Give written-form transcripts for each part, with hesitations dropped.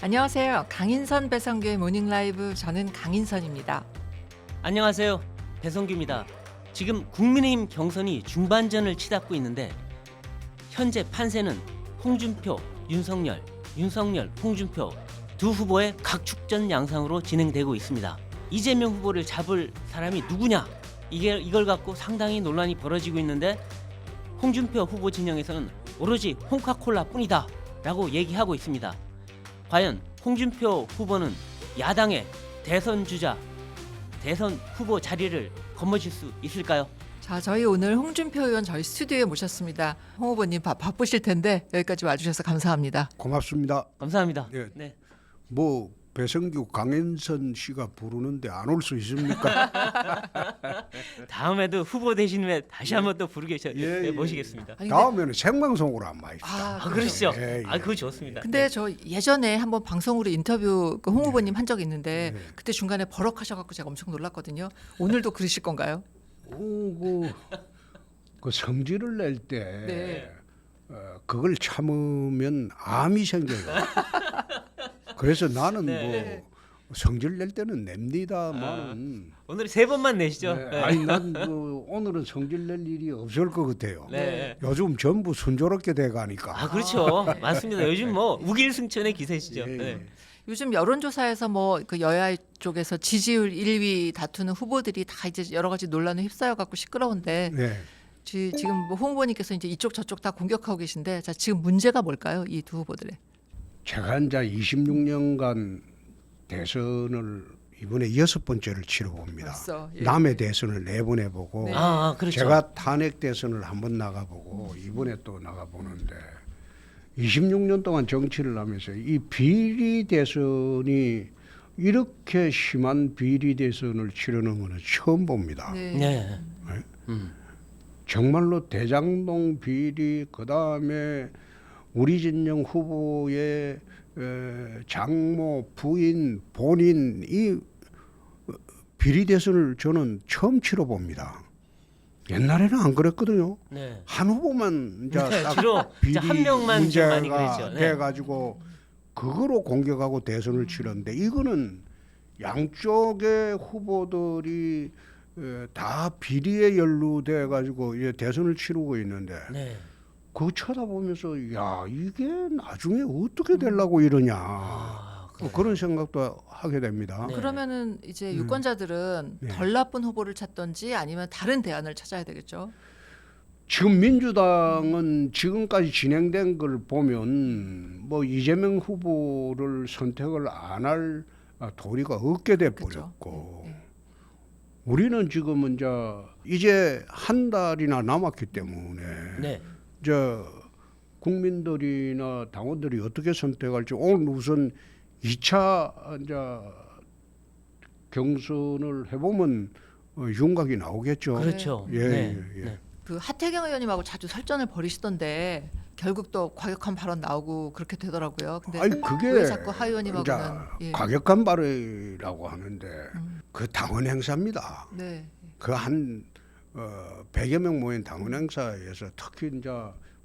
안녕하세요. 강인선 배성규의 모닝 라이브, 저는 강인선입니다. 안녕하세요. 배성규입니다. 지금 국민의힘 경선이 중반전을 치닫고 있는데 현재 판세는 홍준표, 윤석열, 홍준표 두 후보의 각축전 양상으로 진행되고 있습니다. 이재명 후보를 잡을 사람이 누구냐? 이걸 갖고 상당히 논란이 벌어지고 있는데 홍준표 후보 진영에서는 오로지 홍카콜라뿐이다 라고 얘기하고 있습니다. 과연 홍준표 후보는 야당의 대선 주자, 대선 후보 자리를 거머쥘 수 있을까요? 자, 저희 오늘 홍준표 의원 저희 스튜디오에 모셨습니다. 홍 후보님 바쁘실 텐데 여기까지 와주셔서 감사합니다. 고맙습니다. 감사합니다. 예. 네. 뭐 배성규 강인선 씨가 부르는데 안 올 수 있습니까? 다음에도 후보 되시면 다시 한번 또 예. 모시겠습니다. 아니, 근데, 다음에는 생방송으로 한번 합시다. 아, 그러시죠? 예, 예. 아, 그거 좋습니다. 근데 저 예전에 한번 방송으로 인터뷰 홍 후보님 한 적이 있는데 네. 그때 중간에 버럭하셔갖고 제가 엄청 놀랐거든요. 오늘도 그러실 건가요? 그 성질을 낼 때 네. 그걸 참으면 암이 생겨요. 그래서 나는 네. 뭐 성질 낼 때는 냅니다만은 오늘 세 번만 내시죠. 네. 아니 난 오늘은 성질 낼 일이 없을 것 같아요. 네. 요즘 전부 순조롭게 돼가니까. 아, 그렇죠. 맞습니다. 요즘 뭐 우길승천의 기세시죠. 예, 예. 네. 요즘 여론조사에서 뭐 그 여야 쪽에서 지지율 1위 다투는 후보들이 다 이제 여러 가지 논란에 휩싸여갖고 시끄러운데 네. 지금 뭐 홍 후보님께서 이제 이쪽 저쪽 다 공격하고 계신데, 자, 지금 문제가 뭘까요? 이 두 후보들의. 제가 이제 26년간 대선을 이번에 6번째를 치러봅니다. 벌써, 예. 남의 대선을 4번 해보고 네. 아, 그렇죠. 제가 탄핵 대선을 한번 나가보고 이번에 또 나가보는데 26년 동안 정치를 하면서 이 비리 대선이 이렇게 심한 비리 대선을 치르는 것은 처음 봅니다. 네. 네. 정말로 대장동 비리, 그다음에 우리 진영 후보의 장모, 부인, 본인 이 비리 대선을 저는 처음 치러봅니다. 옛날에는 안 그랬거든요. 네. 한 후보만 이제 네, 딱 주로 비리 한 명만 좀 많이 문제가 그랬죠. 네. 돼가지고 그거로 공격하고 대선을 치렀는데 이거는 양쪽의 후보들이 다 비리에 연루돼 가지고 이제 대선을 치르고 있는데 네. 그거 쳐다보면서 야 이게 나중에 어떻게 되려고 이러냐 그래요. 그런 생각도 하게 됩니다. 네. 그러면은 이제 유권자들은 네. 덜 나쁜 후보를 찾던지 아니면 다른 대안을 찾아야 되겠죠. 지금 민주당은 지금까지 진행된 걸 보면 뭐 이재명 후보를 선택을 안 할 도리가 없게 돼 버렸고 네. 우리는 지금은 이제 한 달이나 남았기 때문에 네. 저 국민들이나 당원들이 어떻게 선택할지 오늘 우선 2차 이제 경선을 해보면 윤곽이 나오겠죠. 그렇죠. 예, 네. 예, 예. 네. 그 하태경 의원님하고 자주 설전을 벌이시던데 결국 또 과격한 발언 나오고 그렇게 되더라고요. 근데 아니 그게 왜 자꾸 하 이제 의원님하고는 과격한 발언이라고 하는데 그 당원 행사입니다. 네. 그 한 100여 명 모인 당원 행사에서 특히 이제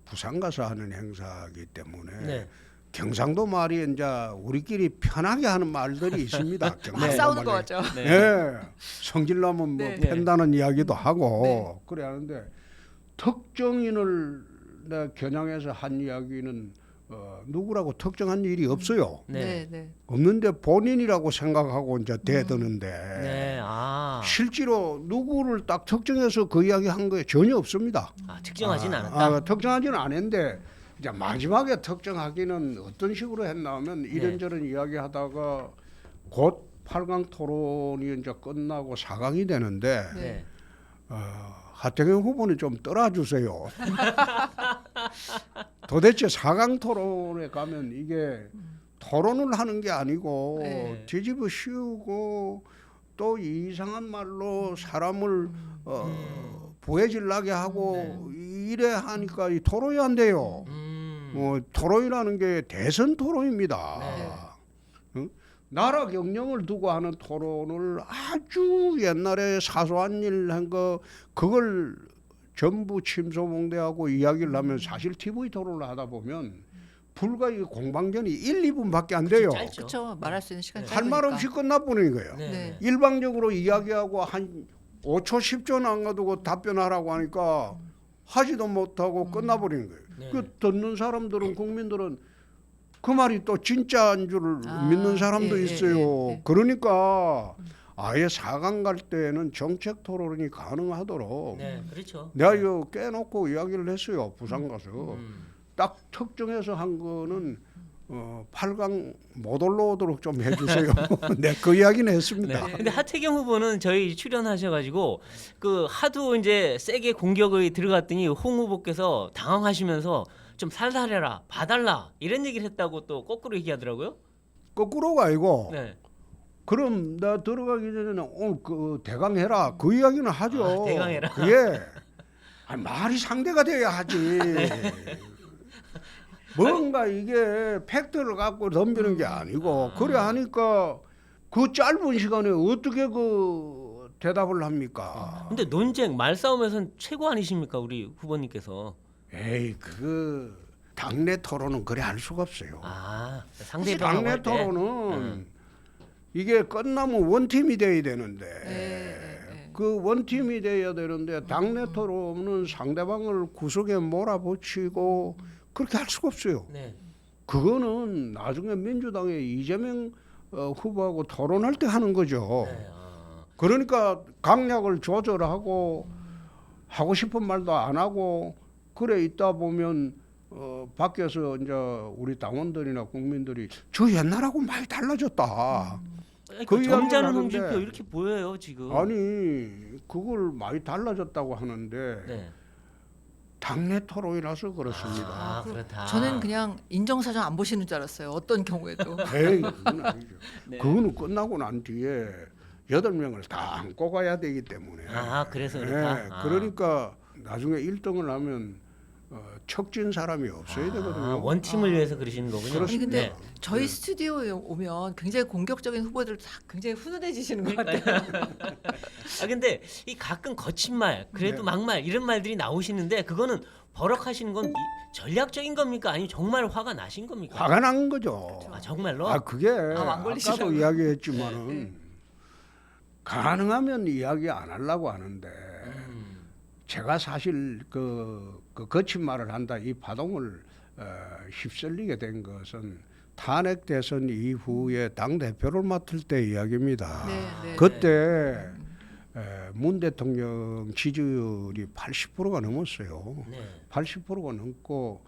부산 가서 하는 행사이기 때문에 네. 경상도 말이 이제 우리끼리 편하게 하는 말들이 있습니다. 막 경상도 싸우는 거 말이. 같죠. 네. 예, 성질나면 뭐 네. 팬다는 이야기도 하고 네. 그래 하는데 특정인을 내가 겨냥해서 한 이야기는 누구라고 특정한 일이 없어요. 네. 네. 네. 없는데 본인이라고 생각하고 이제 대드는데 네. 아. 실제로 누구를 딱 특정해서 그 이야기 한 거에 전혀 없습니다. 특정하진 않았다. 특정하지는 않은데 이제 마지막에 특정하기는 어떤 식으로 했냐면 이런저런 이야기하다가 곧 8강 토론이 이제 끝나고 4강이 되는데 네. 하태경 후보는 좀 떠나주세요. 도대체 4강 토론에 가면 이게 토론을 하는 게 아니고 네. 뒤집어 씌우고 또 이상한 말로 사람을 보여질라게 하고 이래 하니까 이 토론이 안 돼요. 토론이라는 게 대선 토론입니다. 응? 나라 경영을 두고 하는 토론을 아주 옛날에 사소한 일 한 거 그걸 전부 침소봉대하고 이야기를 하면 사실 TV 토론을 하다 보면 불과 이 공방전이 1, 2분밖에 안 돼요. 짧죠. 그렇죠. 말할 수 있는 시간 네. 할 말 짧으니까. 없이 끝나버리는 거예요. 네. 네. 일방적으로 이야기하고 한 5초 10초는 안 가두고 답변하라고 하니까 하지도 못하고 끝나버리는 거예요. 네. 그 듣는 사람들은 국민들은 그 말이 또 진짜인 줄 아, 믿는 사람도 예, 예, 있어요. 예, 예. 그러니까 아예 4강 갈 때는 정책 토론이 가능하도록 네, 그렇죠. 내가 이거 깨놓고 이야기를 했어요. 부산 가서 음. 딱 특정해서 한 거는 8강 못 올라오도록 좀 해주세요. 네, 그 이야기는 했습니다. 네. 근데 하태경 후보는 저희 출연하셔가지고 그 하도 이제 세게 공격이 들어갔더니 홍 후보께서 당황하시면서 좀 살살해라, 봐달라 이런 얘기를 했다고 또 거꾸로 얘기하더라고요. 거꾸로가 아니고 네. 그럼 나 들어가기 전에 오늘 그 대강해라 그 이야기는 하죠. 아, 대강해라. 그게 아니, 말이 상대가 돼야 하지. 뭔가 이게 팩트를 갖고 덤비는 게 아니고 그래 하니까 그 짧은 시간에 어떻게 그 대답을 합니까? 근데 논쟁 말싸움에서는 최고 아니십니까 우리 후보님께서? 에이 그 당내 토론은 그래 할 수가 없어요. 아 상대방하고 당내 할 때? 토론은 이게 끝나면 원팀이 돼야 되는데 네. 그 원팀이 돼야 되는데 당내 토론은 상대방을 구석에 몰아붙이고 그렇게 할 수가 없어요. 네. 그거는 나중에 민주당의 이재명 후보하고 토론할 때 하는 거죠. 네. 아. 그러니까 강약을 조절하고 하고 싶은 말도 안 하고 그래 있다 보면 밖에서 이제 우리 당원들이나 국민들이 저 옛날하고 많이 달라졌다. 그러니까 그 점잖은 이야기를 홍준표 하는데 이렇게 보여요 지금. 아니 그걸 많이 달라졌다고 하는데 네. 당내 토론이라서 그렇습니다. 아 그렇다. 저는 그냥 인정사정 안 보시는 줄 알았어요. 어떤 경우에도. 에이 그건 아니죠. 네. 그거는 끝나고 난 뒤에 8명을 다 안고 가야 되기 때문에. 아 그래서 네, 그렇다. 아. 그러니까 나중에 1등을 하면 척진 사람이 없어야 되거든요. 원팀을 위해서 그러시는 거군요. 아니 근데 네. 저희 스튜디오에 오면 굉장히 공격적인 후보들 다 굉장히 훈훈해지시는 것 같아요. 아 근데 이 가끔 거친 말, 그래도 네. 막말 이런 말들이 나오시는데 그거는 버럭하시는 건 전략적인 겁니까? 아니면 정말 화가 나신 겁니까? 화가 난 거죠. 아 정말로? 아 그게 안 걸리시려고. 아까도 이야기했지만은 네. 가능하면 이야기 안 하려고 하는데 제가 사실 그 거친 말을 한다 이 파동을 휩쓸리게 된 것은 탄핵 대선 이후에 당 대표를 맡을 때 이야기입니다. 네. 그때 문 대통령 지지율이 80%가 넘었어요. 네. 80%가 넘고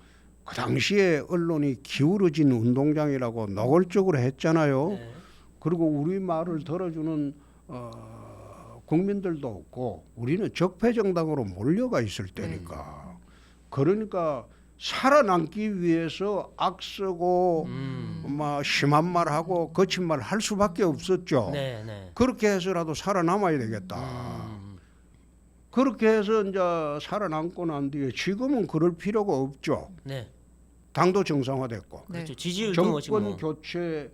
그 당시에 언론이 기울어진 운동장이라고 노골적으로 했잖아요. 네. 그리고 우리 말을 들어주는 국민들도 없고 우리는 적폐 정당으로 몰려가 있을 때니까 그러니까 살아남기 위해서 악쓰고 막 심한 말하고 거친 말 할 수밖에 없었죠. 네, 네. 그렇게 해서라도 살아남아야 되겠다. 그렇게 해서 이제 살아남고 난 뒤에 지금은 그럴 필요가 없죠. 네. 당도 정상화됐고 네. 그렇죠. 지지율도 정권 지금 뭐. 교체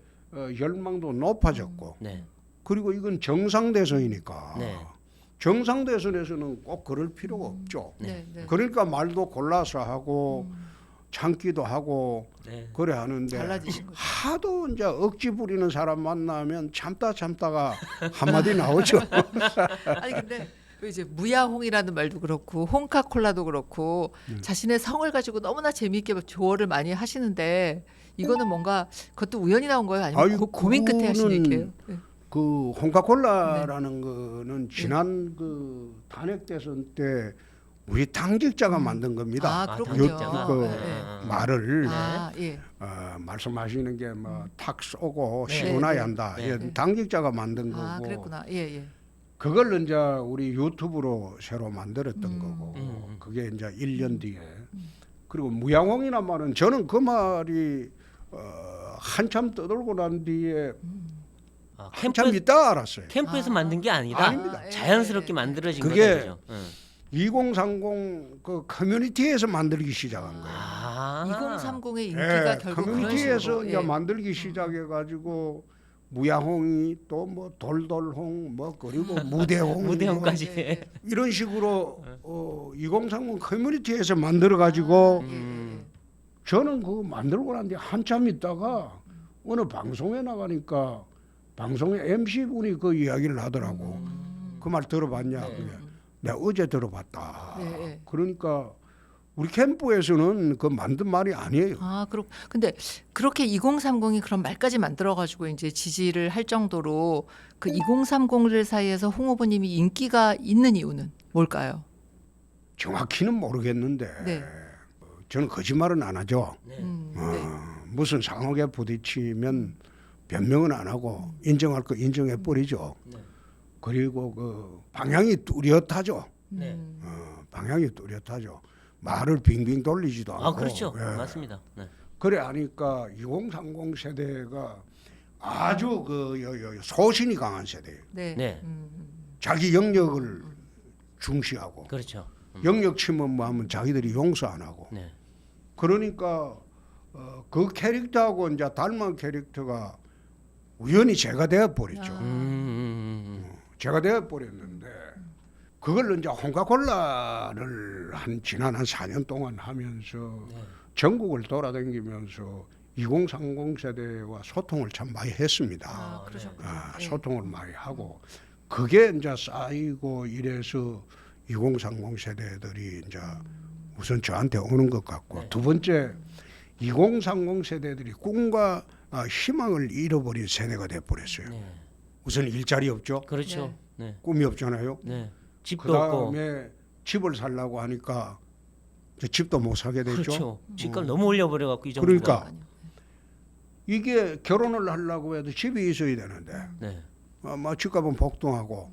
열망도 높아졌고 네. 그리고 이건 정상대선이니까 네. 정상대선에서는 꼭 그럴 필요가 없죠. 네. 그러니까 말도 골라서 하고 참기도 하고 네. 그래 하는데 달라지신 거죠. 하도 이제 억지 부리는 사람 만나면 참다가 한마디 나오죠. 아니 근데 이제 무야홍이라는 말도 그렇고 홍카콜라도 그렇고 자신의 성을 가지고 너무나 재미있게 조어를 많이 하시는데 이거는 뭔가 그것도 우연히 나온 거예요? 아니면 아유, 고민 끝에 하신 그거는 얘기예요? 네. 그 홍카콜라라는 거는 지난 그 탄핵 대선 때 우리 당직자가 만든 겁니다. 아 그렇군요. 당직자가? 그 네. 말을 아 예. 말씀하시는 게 뭐 탁 쏘고 네, 시원하게 네, 한다. 네. 예, 당직자가 만든 거고 아 그랬구나. 예. 그걸 이제 우리 유튜브로 새로 만들었던 거고 음. 그게 이제 1년 뒤에 그리고 무양홍이란 말은 저는 그 말이 한참 떠돌고 난 뒤에 아, 한참 있다 알았어요. 캠프에서 만든 게 아니라 아닙니다. 자연스럽게 만들어진 그게 거죠. 그죠? 2030 그 커뮤니티에서 만들기 시작한 거예요. 아. 2030의 인기가 결국 그런 커뮤니티에서 식으로. 이제 예. 만들기 시작해 가지고 무양홍이 또 뭐 돌돌홍 뭐 그리고 무대홍 무대홍까지. 예, 예. 이런 식으로 2030 커뮤니티에서 만들어 가지고 예. 저는 그거 만들고 난 뒤에 한참 있다가 어느 방송에 나가니까 방송에 MC분이 그 이야기를 하더라고. 그 말 들어봤냐? 네. 그게. 내가 어제 들어봤다. 네. 그러니까 우리 캠프에서는 그 만든 말이 아니에요. 근데 그렇게 2030이 그런 말까지 만들어가지고 이제 지지를 할 정도로 그 2030들 사이에서 홍 후보님이 인기가 있는 이유는 뭘까요? 정확히는 모르겠는데 네. 저는 거짓말은 안 하죠. 네. 네. 무슨 상황에 부딪히면 변명은 안 하고 인정할 거 인정해 버리죠. 네. 그리고 그 방향이 뚜렷하죠. 네. 방향이 뚜렷하죠. 말을 빙빙 돌리지도 않고. 그렇죠. 예. 맞습니다. 네. 그래 하니까 2030 세대가 아주 그 소신이 강한 세대예요. 네. 네. 자기 영역을 중시하고 그렇죠. 영역 침범하면 자기들이 용서 안 하고. 네. 그러니까 그 캐릭터하고 이제 닮은 캐릭터가 우연히 제가 되어 버렸죠. 제가 되어 버렸는데 그걸 이제 홍카콜라를 지난 한 4년 동안 하면서 네. 전국을 돌아다니면서 2030 세대와 소통을 참 많이 했습니다. 그러셨구나. 네. 소통을 많이 하고 그게 이제 쌓이고 이래서 2030 세대들이 이제 우선 저한테 오는 것 같고 네. 두 번째 2030 세대들이 꿈과 희망을 잃어버린 세대가 돼버렸어요. 네. 우선 일자리 없죠. 그렇죠. 네. 꿈이 없잖아요. 네. 집도 없고. 그다음에 집을 살려고 하니까 이제 집도 못 사게 됐죠. 그렇죠. 집값 너무 올려버려 갖고 이 정도가. 그러니까 이게 결혼을 하려고 해도 집이 있어야 되는데 네. 집값은 폭등하고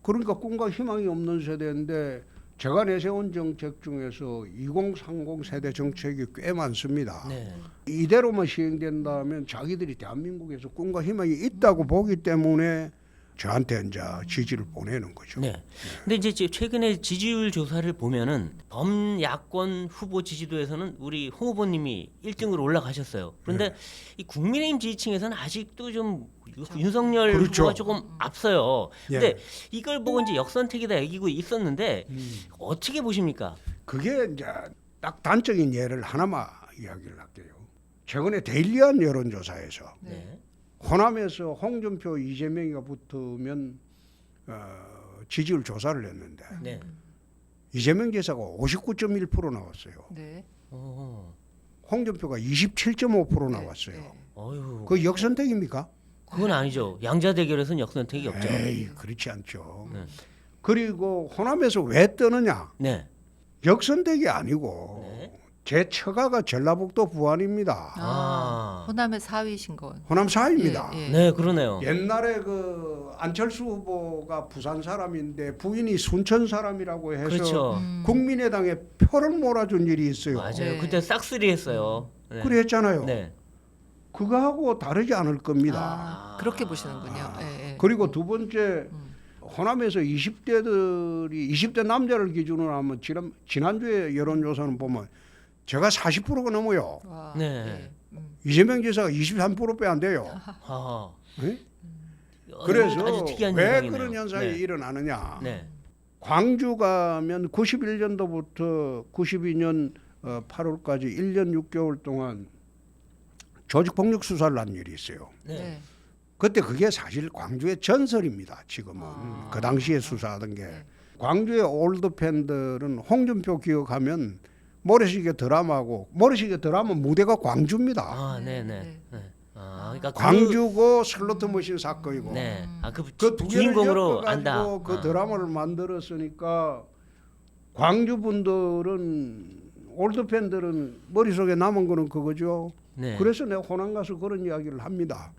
그러니까 꿈과 희망이 없는 세대인데 제가 내세운 정책 중에서 2030 세대 정책이 꽤 많습니다. 네. 이대로만 시행된다면 자기들이 대한민국에서 꿈과 희망이 있다고 보기 때문에 저한테 이제 지지를 보내는 거죠. 네. 근데 이제 최근에 지지율 조사를 보면은 범야권 후보 지지도에서는 우리 홍 후보님이 1등으로 올라가셨어요. 그런데 이 국민의힘 지지층에서는 아직도 좀 윤석열 그렇죠. 후보가 조금 앞서요. 근데 예. 이걸 보고 이제 역선택이다 여기고 있었는데 어떻게 보십니까? 그게 이제 딱 단적인 예를 하나만 이야기를 할게요. 최근에 데일리한 여론조사에서 네. 호남에서 홍준표, 이재명이가 붙으면 지지율 조사를 했는데 네. 이재명 지사가 59.1% 나왔어요. 네. 홍준표가 27.5% 나왔어요. 네. 어휴. 그 역선택입니까? 그건 아니죠. 양자 대결에서는 역선택이 없죠. 에이, 그렇지 않죠. 네. 그리고 호남에서 왜 뜨느냐? 네. 역선택이 아니고 네. 제 처가가 전라북도 부안입니다. 호남의 4위신 건. 호남 사입니다. 예, 예. 네, 그러네요. 옛날에 그 안철수 후보가 부산 사람인데 부인이 순천 사람이라고 해서 그렇죠. 국민의당에 표를 몰아준 일이 있어요. 맞아요. 네. 그때 싹쓸이 했어요. 네. 그래 했잖아요. 네. 그거하고 다르지 않을 겁니다. 그렇게 보시는군요. 예, 예. 그리고 두 번째 호남에서 20대 남자를 기준으로 하면 지난주에 여론조사는 보면 제가 40%가 넘어요. 와, 네. 예. 이재명 지사가 23%배 안 돼요. 아. 네? 아주 그래서 특이한 왜 현상이네요. 그런 현상이 네. 일어나느냐. 네. 광주 가면 91년도부터 92년 8월까지 1년 6개월 동안 조직폭력 수사를 한 일이 있어요. 네. 네. 그때 그게 사실 광주의 전설입니다. 지금은 그 당시에 수사하던 게 광주의 올드 팬들은 홍준표 기억하면 모래시계 드라마고 모래시계 드라마 무대가 광주입니다. 아, 네, 네. 네. 아, 그러니까 광주고 슬로트 머신 사건이고 네. 아, 그 그 두 개를 주인공으로 안다. 엮어가지고 그 드라마를 만들었으니까 광주 분들은 올드 팬들은 머릿속에 남은 거는 그거죠. 네. 그래서 내가 호남 가서 그런 이야기를 합니다.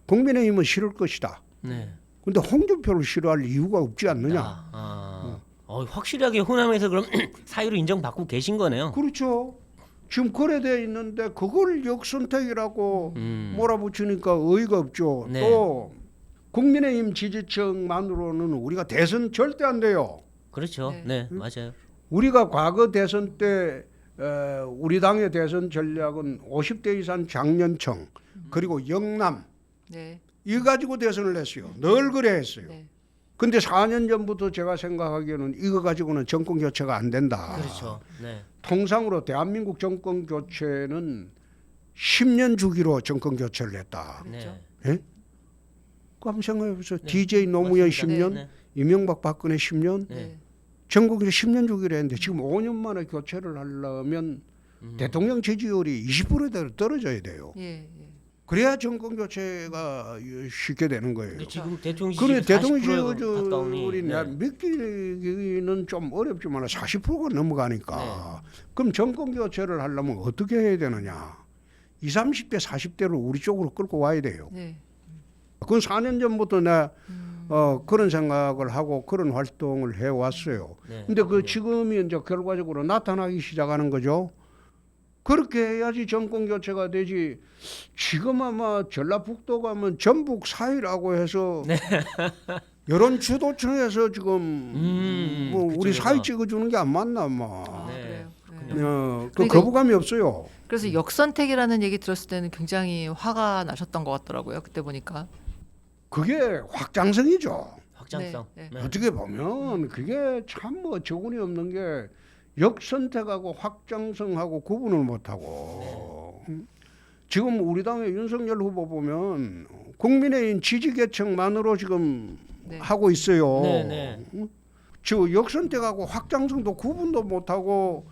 국민의힘은 싫을 것이다. 네. 근데 홍준표를 싫어할 이유가 없지 않느냐. 확실하게 호남에서 그럼 사유로 인정받고 계신 거네요. 그렇죠. 지금 그래되어 있는데 그걸 역선택이라고 몰아붙이니까 어이가 없죠. 네. 또 국민의힘 지지층만으로는 우리가 대선 절대 안 돼요. 그렇죠. 네, 맞아요. 우리가 과거 대선 때 우리 당의 대선 전략은 50대 이상 장년층 그리고 영남 네. 이 가지고 대선을 했어요. 늘 그래 했어요. 네. 근데 4년 전부터 제가 생각하기에는 이거 가지고는 정권 교체가 안 된다. 그렇죠. 네. 통상으로 대한민국 정권 교체는 10년 주기로 정권 교체를 했다. 네. 예? 그 한번 생각해보세요. DJ 노무현 맞습니다. 10년, 네. 이명박 박근혜 10년, 네. 전국 교체 10년 주기로 했는데 지금 5년 만에 교체를 하려면 대통령 지지율이 20%대로 떨어져야 돼요. 예, 예. 그래야 정권 교체가 쉽게 되는 거예요. 근데 지금 대통령 그래 지지율 대통령 40%에 가까우니 지지율이 네. 믿기는 좀 어렵지만 40%가 넘어가니까 그럼 정권 교체를 하려면 어떻게 해야 되느냐? 20, 30대, 40대를 우리 쪽으로 끌고 와야 돼요. 네. 그건 4년 전부터 내가 그런 생각을 하고 그런 활동을 해왔어요. 네. 근데 그 지금이 이제 결과적으로 나타나기 시작하는 거죠. 그렇게 해야지 정권 교체가 되지. 지금 아마 전라북도 가면 전북 사이라고 해서 여론 주도층에서 지금 뭐 우리 그쪽에서. 사이 찍어주는 게 안 맞나 아, 뭐. 네. 그래요. 그렇군요. 그 그러니까 거부감이 없어요. 그래서 역선택이라는 얘기 들었을 때는 굉장히 화가 나셨던 것 같더라고요. 그때 보니까. 그게 확장성이죠. 확장성. 네, 네. 어떻게 보면 그게 참 뭐 저군이 없는 게 역선택하고 확장성하고 구분을 못하고 지금 우리 당의 윤석열 후보 보면 국민의힘 지지계층만으로 지금 네. 하고 있어요. 네, 저 역선택하고 확장성도 구분도 못하고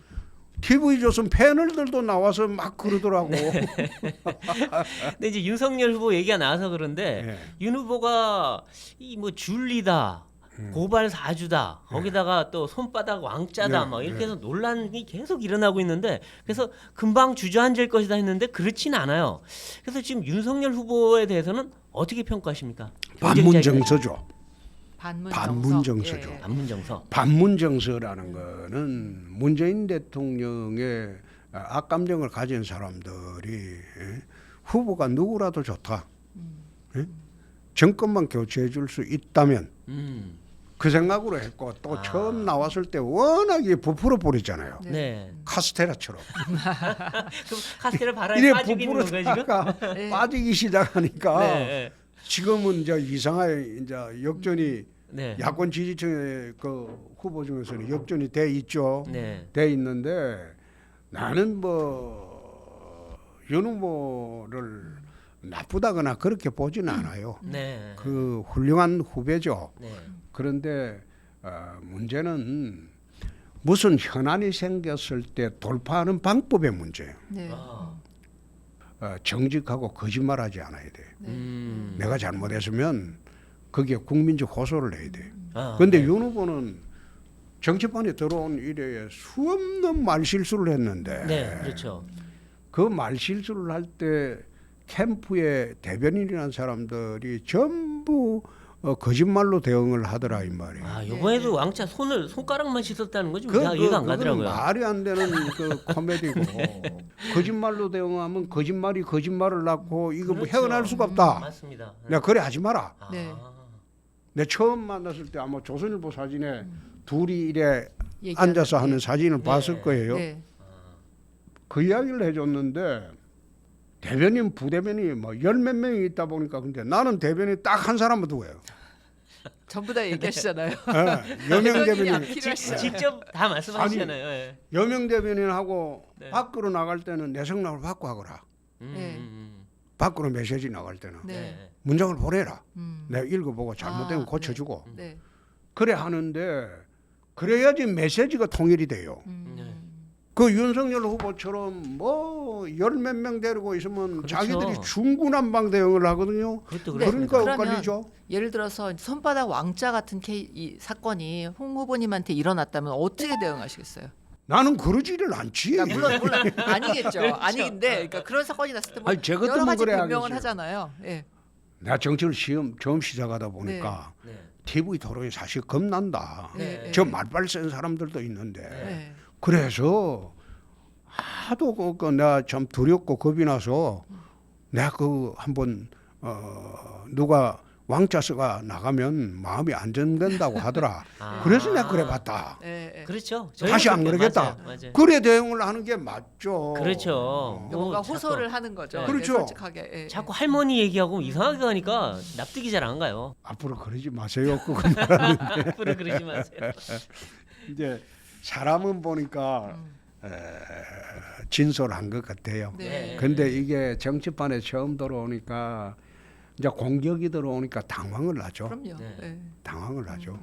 TV조선 패널들도 나와서 막 그러더라고. 근데 이제 윤석열 후보 얘기가 나와서 그런데 네. 윤 후보가 이 뭐 줄리다, 고발 사주다, 거기다가 또 손바닥 왕자다, 네, 막 이렇게 네. 해서 논란이 계속 일어나고 있는데 그래서 금방 주저앉을 것이다 했는데 그렇진 않아요. 그래서 지금 윤석열 후보에 대해서는 어떻게 평가하십니까? 반문정서죠. 반문정서. 예. 반문정서. 반문정서라는 거는 문재인 대통령의 악감정을 가진 사람들이 후보가 누구라도 좋다. 정권만 교체해 줄 수 있다면 그 생각으로 했고 또 처음 나왔을 때 워낙에 부풀어 버렸잖아요. 네. 카스테라처럼. 그럼 카스테라 바람에 이래 빠지고 있는 건가요 지금? 부풀었다가 네. 빠지기 시작하니까 네. 지금은 이제 이상하게 이제 역전이 네. 야권 지지층의 그 후보 중에서는 역전이 돼 있죠. 네. 돼 있는데 나는 뭐 윤 후보를 나쁘다거나 그렇게 보지는 않아요. 네. 그 훌륭한 후배죠. 네. 그런데 문제는 무슨 현안이 생겼을 때 돌파하는 방법의 문제예요. 네. 아. 정직하고 거짓말하지 않아야 돼. 음. 내가 잘못했으면 거기에 국민적 호소를 해야 돼. 아, 그런데 네. 윤 후보는 정치판에 들어온 이래에 수없는 말실수를 했는데 네, 그렇죠. 그 말실수를 할 때 캠프의 대변인이라는 사람들이 전부 거짓말로 대응을 하더라 이 말이에요. 아, 이번에도 왕자 손가락만 씻었다는 거지 그, 이해가 안 그거는 가더라고요. 말이 안 되는 그 코미디고 거짓말로 대응하면 거짓말이 거짓말을 낳고 이거 뭐 그렇죠. 헤어날 수가 없다. 맞습니다. 내가 그래 하지 마라. 아, 네. 내가 처음 만났을 때 아마 조선일보 사진에 둘이 이래 얘기하는- 앉아서 하는 네. 사진을 네. 봤을 거예요. 네. 그 이야기를 해줬는데 대변인 부대변인이 뭐 열 몇 명이 있다 보니까 근데 나는 대변인 딱 한 사람만 두고요. 전부 다 얘기하시잖아요. 여명 대변인이 안 대변인 필요하시잖아요. 직접 다 말씀하시잖아요. 예. 여명 대변인하고 네. 밖으로 나갈 때는 내 성남을 바꿔 하거라. 네. 밖으로 메시지 나갈 때는 네. 문장을 보내라. 음. 내가 읽어보고 잘못되면 아, 고쳐주고 네. 그래 하는데 그래야지 메시지가 통일이 돼요. 네. 그 윤석열 후보처럼 뭐 열 몇 명 데리고 있으면 그렇죠. 자기들이 중구난방 대응을 하거든요. 그것도 네. 그렇습니다. 그러니까 그러면 엇갈리죠. 예를 들어서 손바닥 왕자 같은 이 사건이 홍 후보님한테 일어났다면 어떻게 대응하시겠어요? 나는 그러지를 않지. 그러니까 물론 아니겠죠. 아니긴데 그러니까 그런 사건이 났을 때뭐 아니, 제 같으면 여러 가지 그래 변명을 하겠어요. 하잖아요. 예. 내가 정치를 처음 시작하다 보니까 네. TV 토론이 사실 겁난다. 네. 저 말빨 센 사람들도 있는데 네. 그래서 하도 내가 참 두렵고 겁이 나서 내가 그 한번 누가 왕자서가 나가면 마음이 안정된다고 하더라. 아. 그래서 내가 그래 봤다. 예, 예. 그렇죠. 다시 안 저희는 그러겠다. 맞아요. 맞아요. 그래 대응을 하는 게 맞죠. 그렇죠. 뭔가 자꾸- 호소를 하는 거죠. 네. 그렇죠. 네, 솔직하게. 예, 자꾸 할머니 얘기하고 이상하게 가니까 납득이 잘 안 가요. 앞으로 그러지 마세요. 그건 앞으로 그러지 마세요. 이제 사람은 보니까 진솔한 것 같아요. 네. 근데 이게 정치판에 처음 들어오니까 이제 공격이 들어오니까 당황을 하죠. 그럼요. 네. 예. 당황을 하죠.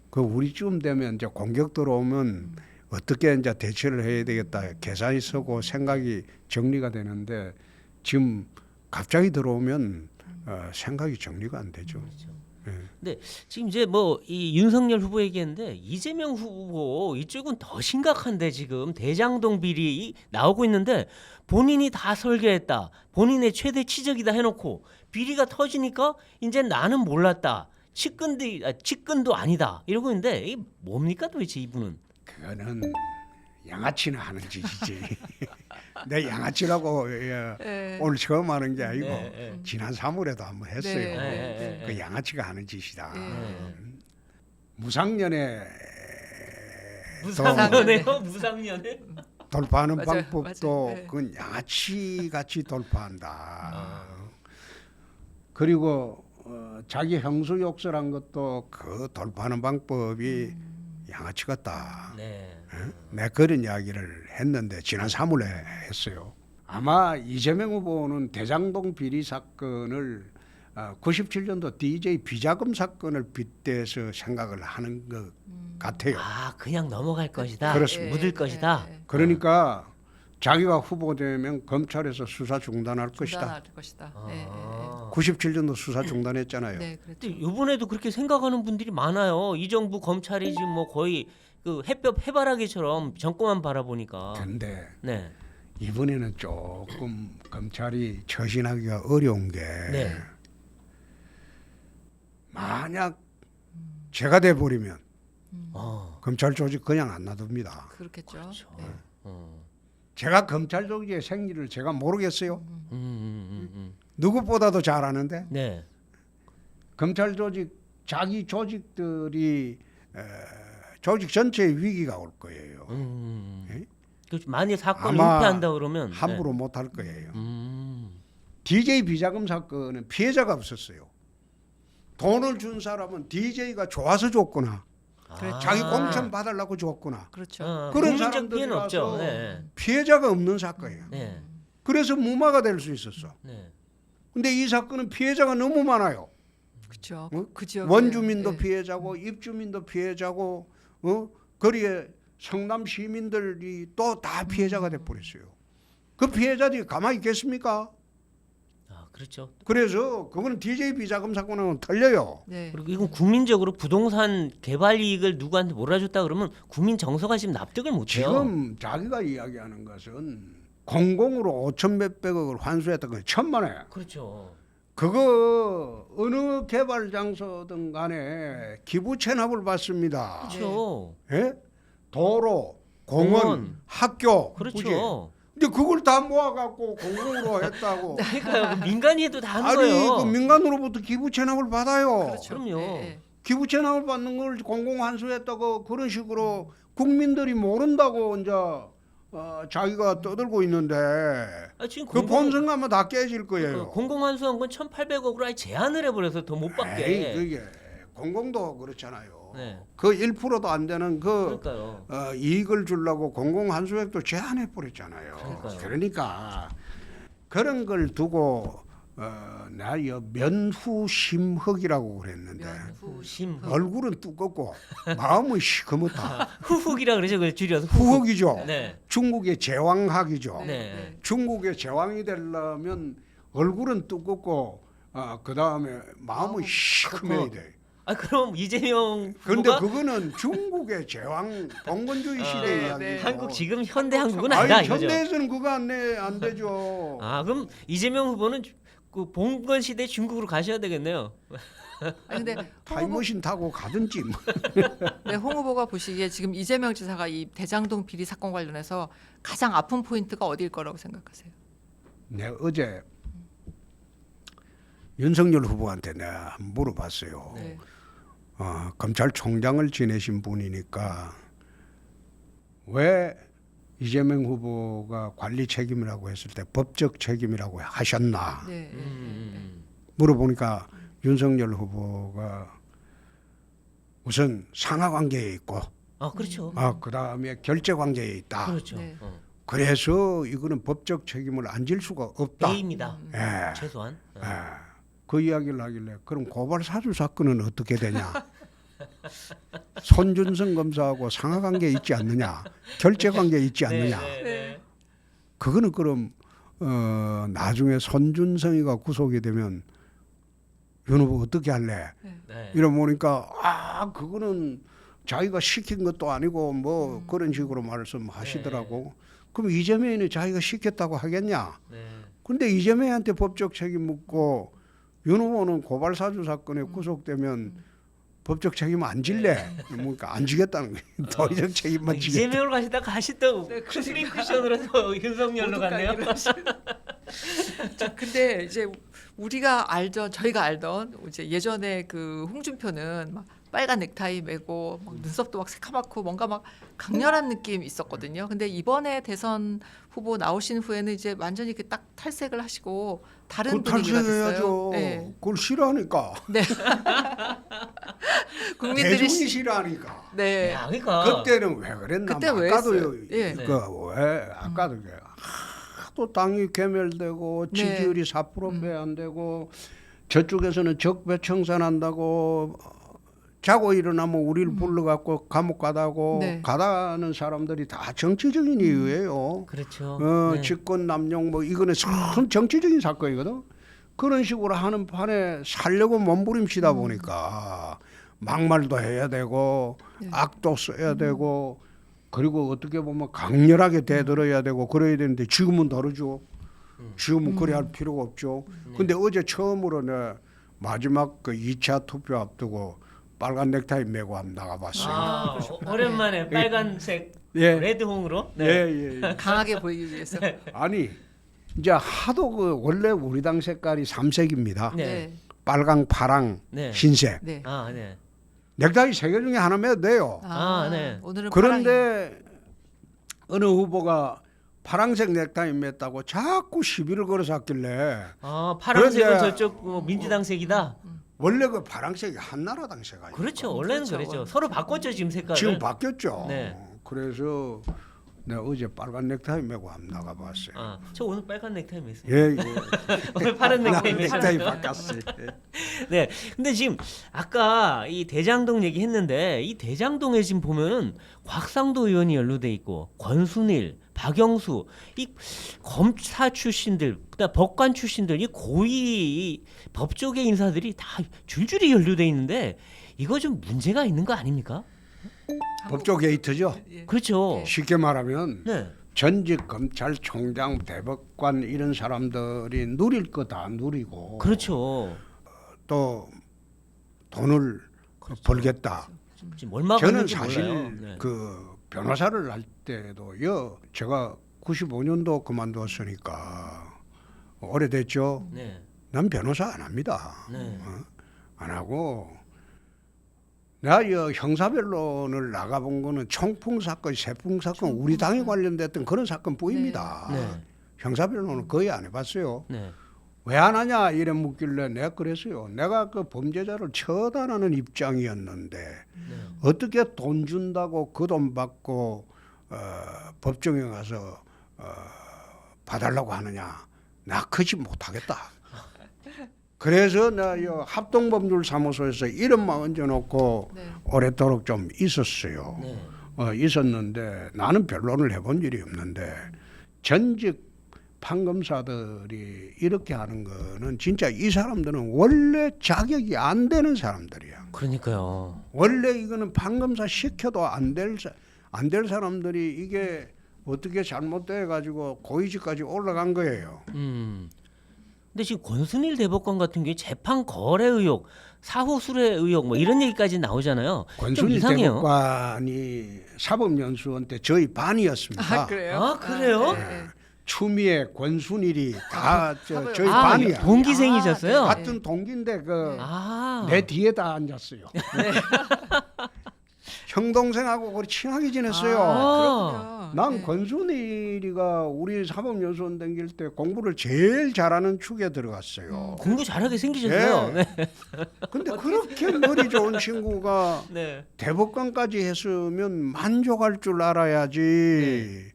그 우리쯤 되면 이제 공격 들어오면 어떻게 이제 대처를 해야 되겠다 계산이 서고 생각이 정리가 되는데 지금 갑자기 들어오면 생각이 정리가 안 되죠. 근데 지금 이제 뭐 이 윤석열 후보 얘기했는데 이재명 후보 이쪽은 더 심각한데 지금 대장동 비리 나오고 있는데 본인이 다 설계했다. 본인의 최대 치적이다 해놓고 비리가 터지니까 이제 나는 몰랐다. 측근도 아니다. 이러고 있는데 이게 뭡니까 도대체 이분은? 그거는 양아치나 하는 짓이지. 내 양아치라고 예. 오늘 처음 하는 게 아니고 네. 지난 3월에도 한번 했어요. 네, 네, 그 양아치가 하는 짓이다. 예. 무상년에 무상년에요? 무상년에? 돌파하는 맞아요, 방법도 맞아요. 네. 그건 양아치 같이 돌파한다. 그리고 자기 형수 욕설한 것도 그 돌파하는 방법이 양아치 같다. 네. 내가 그런 이야기를 했는데 지난 3월에 했어요. 아마 이재명 후보는 대장동 비리 사건을 97년도 DJ 비자금 사건을 빗대서 생각을 하는 것 같아요. 아 그냥 넘어갈 것이다. 그렇습니다. 묻을 것이다. 그러니까 자기가 후보되면 검찰에서 수사 중단할 것이다. 중단할 것이다. 예, 예, 아. 97년도 수사 중단했잖아요. 예. 네, 그렇죠. 근데 이번에도 그렇게 생각하는 분들이 많아요. 이 정부 검찰이 지금 뭐 거의 그 햇볕 해바라기처럼 정권만 바라보니까. 근데 네. 이번에는 조금 검찰이 처신하기가 어려운 게 네. 만약 제가 돼 버리면 어. 검찰 조직 그냥 안 놔둡니다. 그렇겠죠. 그렇죠. 네. 제가 검찰 조직의 생리를 제가 모르겠어요. 음. 누구보다도 잘 아는데 네. 검찰 조직 자기 조직들이 조직 전체에 위기가 올 거예요. 음. 예? 그 만약 사건을 아마 은폐한다 그러면 함부로 못 할 거예요. 네. DJ 비자금 사건은 피해자가 없었어요. 돈을 준 사람은 DJ가 좋아서 줬구나. 그렇죠. 자기 아. 공천 받으려고 줬구나. 그렇죠. 그런 국민적 사람들이라서 피해는 없죠. 네. 피해자가 없는 사건이에요. 네. 그래서 무마가 될 수 있었어. 네. 근데 이 사건은 피해자가 너무 많아요. 그렇죠. 어? 그 지역에 원주민도 예. 피해자고 입주민도 피해자고 거리에 성남 시민들이 또 다 피해자가 돼 버렸어요. 그 피해자들이 가만히 있겠습니까? 아 그렇죠. 그래서 그거는 DJ 비자금 사건은 틀려요. 네. 그리고 이건 국민적으로 부동산 개발 이익을 누구한테 몰아줬다 그러면 국민 정서가 지금 납득을 못해요. 지금 자기가 이야기하는 것은 공공으로 5천 몇백억을 환수했던 거 천만에. 그렇죠. 그거 어느 개발 장소든 간에 기부 체납을 받습니다. 그렇죠. 예? 도로, 공원, 공원. 학교. 그렇죠. 그지? 근데 그걸 다 모아갖고 공공으로 했다고. 그러니까요. 그 민간이 해도 다 하는 아니 거예요. 그 민간으로부터 기부 체납을 받아요. 그렇죠. 그럼요. 예, 예. 기부 체납을 받는 걸 공공 환수했다고 그런 식으로 국민들이 모른다고 이제 자기가 떠들고 있는데 아, 지금 그 본성하면 다 깨질 거예요. 공공환수한 건 1,800억으로 아예 제한을 해버려서 더 못 받게. 에이, 그게 공공도 그렇잖아요. 네. 그 1%도 안 되는 그 그러니까요. 이익을 주려고 공공 환수액도 제한해 버렸잖아요. 그러니까요. 그러니까 그런 걸 두고 나 면후심흑이라고 그랬는데 심 얼굴은 두껍고 마음은 시커멓다. 후흑이라 그러죠. 그 줄여서 후흑이죠. 네. 중국의 제왕학이죠. 네. 중국의 제왕이 되려면 얼굴은 두껍고 그 다음에 마음은 시커매야 돼. 아 그럼 이재명 그런데 후보가 그거는 중국의 제왕 봉건주의 시대 네, 이야기고 네. 한국 지금 현대 한국은 아니다 아니 이거죠. 현대에서는 그거 안 되죠. 아 그럼 이재명 후보는 그 봉건 시대 중국으로 가셔야 되겠네요. 아니 근데 홍 후보, 타임머신 타고 가든지 뭐. 네, 홍 후보가 보시기에 지금 이재명 지사가 이 대장동 비리 사건 관련해서 가장 아픈 포인트가 어디일 거라고 생각하세요? 내가 어제 윤석열 후보한테 내가 물어봤어요. 네. 검찰총장을 지내신 분이니까 왜 이재명 후보가 관리 책임이라고 했을 때 법적 책임이라고 하셨나 네. 물어보니까 윤석열 후보가 우선 상하 관계에 있고 아 그렇죠. 그다음에 결제 관계에 있다. 그렇죠. 네. 그래서 이거는 법적 책임을 안 질 수가 없다. A입니다. 예. 최소한. 그 이야기를 하길래 그럼 고발 사주 사건은 어떻게 되냐? 손준성 검사하고 상하 관계 있지 않느냐? 결제 관계 있지 않느냐? 네. 그거는 그럼 나중에 손준성이가 구속이 되면 윤 후보 어떻게 할래? 네. 이러면 보니까 그거는 자기가 시킨 것도 아니고 뭐 그런 식으로 말씀하시더라고. 그럼 이재명이 자기가 시켰다고 하겠냐? 네. 근데 이재명한테 법적 책임 묻고 윤 후보는 고발 사주 사건에 구속되면 법적 책임 안 질래? 그러니까 안 지겠다는 거예요. 도의적 책임만 지겠다. 이재명으로 가시다가 네, 스프링 쿠션으로 또 윤석열로 갔네요. 근데 이제 저희가 알던 이제 예전에 그 홍준표는 막 빨간 넥타이 메고 막 눈썹도 막 새카맣고 뭔가 막 강렬한 느낌이 있었거든요. 근데 이번에 대선 후보 나오신 후에는 이제 완전히 이렇게 딱 탈색을 하시고 다른 분위기가 됐어요. 탈색해야죠. 네. 그걸 싫어하니까. 네. 국민들이 대중이 싫어하니까. 네. 야, 그러니까 그때는 왜 그랬나? 그때 왜 아까도 했어요? 예. 아까도 하도 당이 괴멸되고 네. 지지율이 4%배 안 되고 저쪽에서는 적폐 청산한다고 자고 일어나면 우리를 불러갖고 감옥 가다고 네. 가다는 사람들이 다 정치적인 이유예요. 그렇죠. 네. 직권 남용 뭐 이거는 큰 정치적인 사건이거든. 그런 식으로 하는 판에 살려고 몸부림치다 보니까 막말도 해야 되고 네. 악도 써야 되고 그리고 어떻게 보면 강렬하게 대들어야 되고 그래야 되는데 지금은 다르죠. 지금은 그래 할 필요가 없죠. 근데 어제 처음으로 내 마지막 그 2차 투표 앞두고 빨간 넥타이 메고 한번 나가봤어요. 오랜만에 빨간색 예. 레드홍으로. 예. 강하게 보이기 위해서. 아니 이제 하도 그 원래 우리 당 색깔이 삼색입니다. 네. 네. 빨강, 파랑, 네. 흰색. 네. 네. 넥타이 세 개 중에 하나 매도 돼요. 네. 오늘은 그런데 어느 후보가 파란색 넥타이 맸다고 자꾸 시비를 걸어서 왔길래 파란색은 그런데- 저쪽 민주당색이다. 원래 그 파란색이 한나라당 색 아니에요. 그렇죠. 원래는 그렇죠. 그랬죠. 서로 바꿨죠 지금 색깔을. 지금 바뀌었죠. 네. 그래서 내가 어제 빨간 넥타이 메고 한번 나가봤어요. 저 오늘 빨간 넥타이 맸어요. 예. 오늘 파란 넥타이 맸어요. 넥타이 바꿨어요. 네. 근데 지금 아까 이 대장동 얘기했는데 이 대장동에 지금 보면은 곽상도 의원이 연루돼 있고 권순일, 박영수 이 검사 출신들, 그다음 법관 출신들 이 고위 이 법조계 인사들이 다 줄줄이 연루돼 있는데 이거 좀 문제가 있는 거 아닙니까? 법조 게이트죠. 예. 그렇죠. 쉽게 말하면 네. 전직 검찰총장, 대법관 이런 사람들이 누릴 거 다 누리고 그렇죠. 또 돈을 벌겠다. 지금 얼마 저는 받는지 사실 몰라요. 네. 그 변호사를 할 때도요. 제가 95년도 그만두었으니까 오래됐죠. 네. 난 변호사 안 합니다. 네. 안 하고 내가 형사변론을 나가본 거는 총풍 사건, 세풍 사건, 우리 당에 관련됐던 그런 사건뿐입니다. 네. 형사변론은 거의 안 해봤어요. 네. 왜 안 하냐 이래 묻길래 내가 그랬어요. 내가 그 범죄자를 처단하는 입장이었는데 어떻게 돈 준다고 그 돈 받고 법정에 가서 봐달라고 하느냐. 나 그지 못하겠다. 그래서 내가 이 합동법률사무소에서 이름만 얹어놓고 네. 오랫도록 좀 있었어요. 네. 있었는데 나는 변론을 해본 일이 없는데 전직 판검사들이 이렇게 하는 거는 진짜 이 사람들은 원래 자격이 안 되는 사람들이야. 그러니까요. 원래 이거는 판검사 시켜도 안 될 사람들이 이게 어떻게 잘못돼 가지고 고위직까지 올라간 거예요. 근데 지금 권순일 대법관 같은 경우에 재판 거래 의혹, 사후 수뢰 의혹 뭐 이런 얘기까지 나오잖아요. 좀 권순일 이상해요. 대법관이 사법연수원 때 저희 반이었습니다. 그래요? 아, 그래요? 네. 추미애, 권순일이 다 저희 아, 반이야. 동기생이셨어요? 아, 네. 같은 동기인데 그 아. 내 뒤에 다 앉았어요. 형 동생하고 거의 친하게 지냈어요. 아, 그렇군요. 난 네. 권순일이가 우리 사법연수원 다닐 때 공부를 제일 잘하는 축에 들어갔어요. 공부 잘하게 생기셨어요. 네. 네. 근데 그렇게 머리 좋은 친구가 네. 대법관까지 했으면 만족할 줄 알아야지. 네.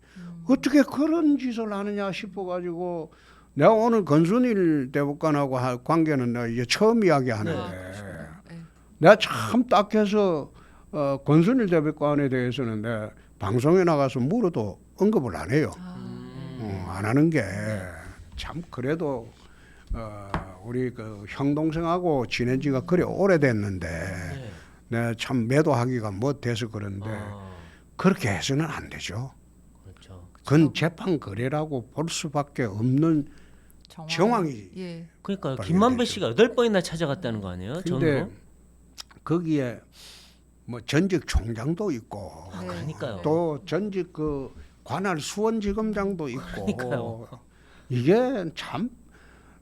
어떻게 그런 짓을 하느냐 싶어가지고 내가 오늘 권순일 대법관하고 할 관계는 내가 이제 처음 이야기하는데 네. 내가 참 딱해서 권순일 대법관에 대해서는 내 방송에 나가서 물어도 언급을 안 해요. 안 하는 게 참 그래도 우리 그 형 동생하고 지낸 지가 그래 오래됐는데 네. 내가 참 매도하기가 못해서 그런데 그렇게 해서는 안 되죠. 그렇죠. 그건 재판 거래라고 볼 수밖에 없는 정황이. 예. 그러니까 발견되죠. 김만배 씨가 8번이나 찾아갔다는 거 아니에요? 근데 전으로? 거기에 뭐 전직 총장도 있고 네. 그러니까요. 또 전직 그 관할 수원지검장도 있고 그러니까요. 이게 참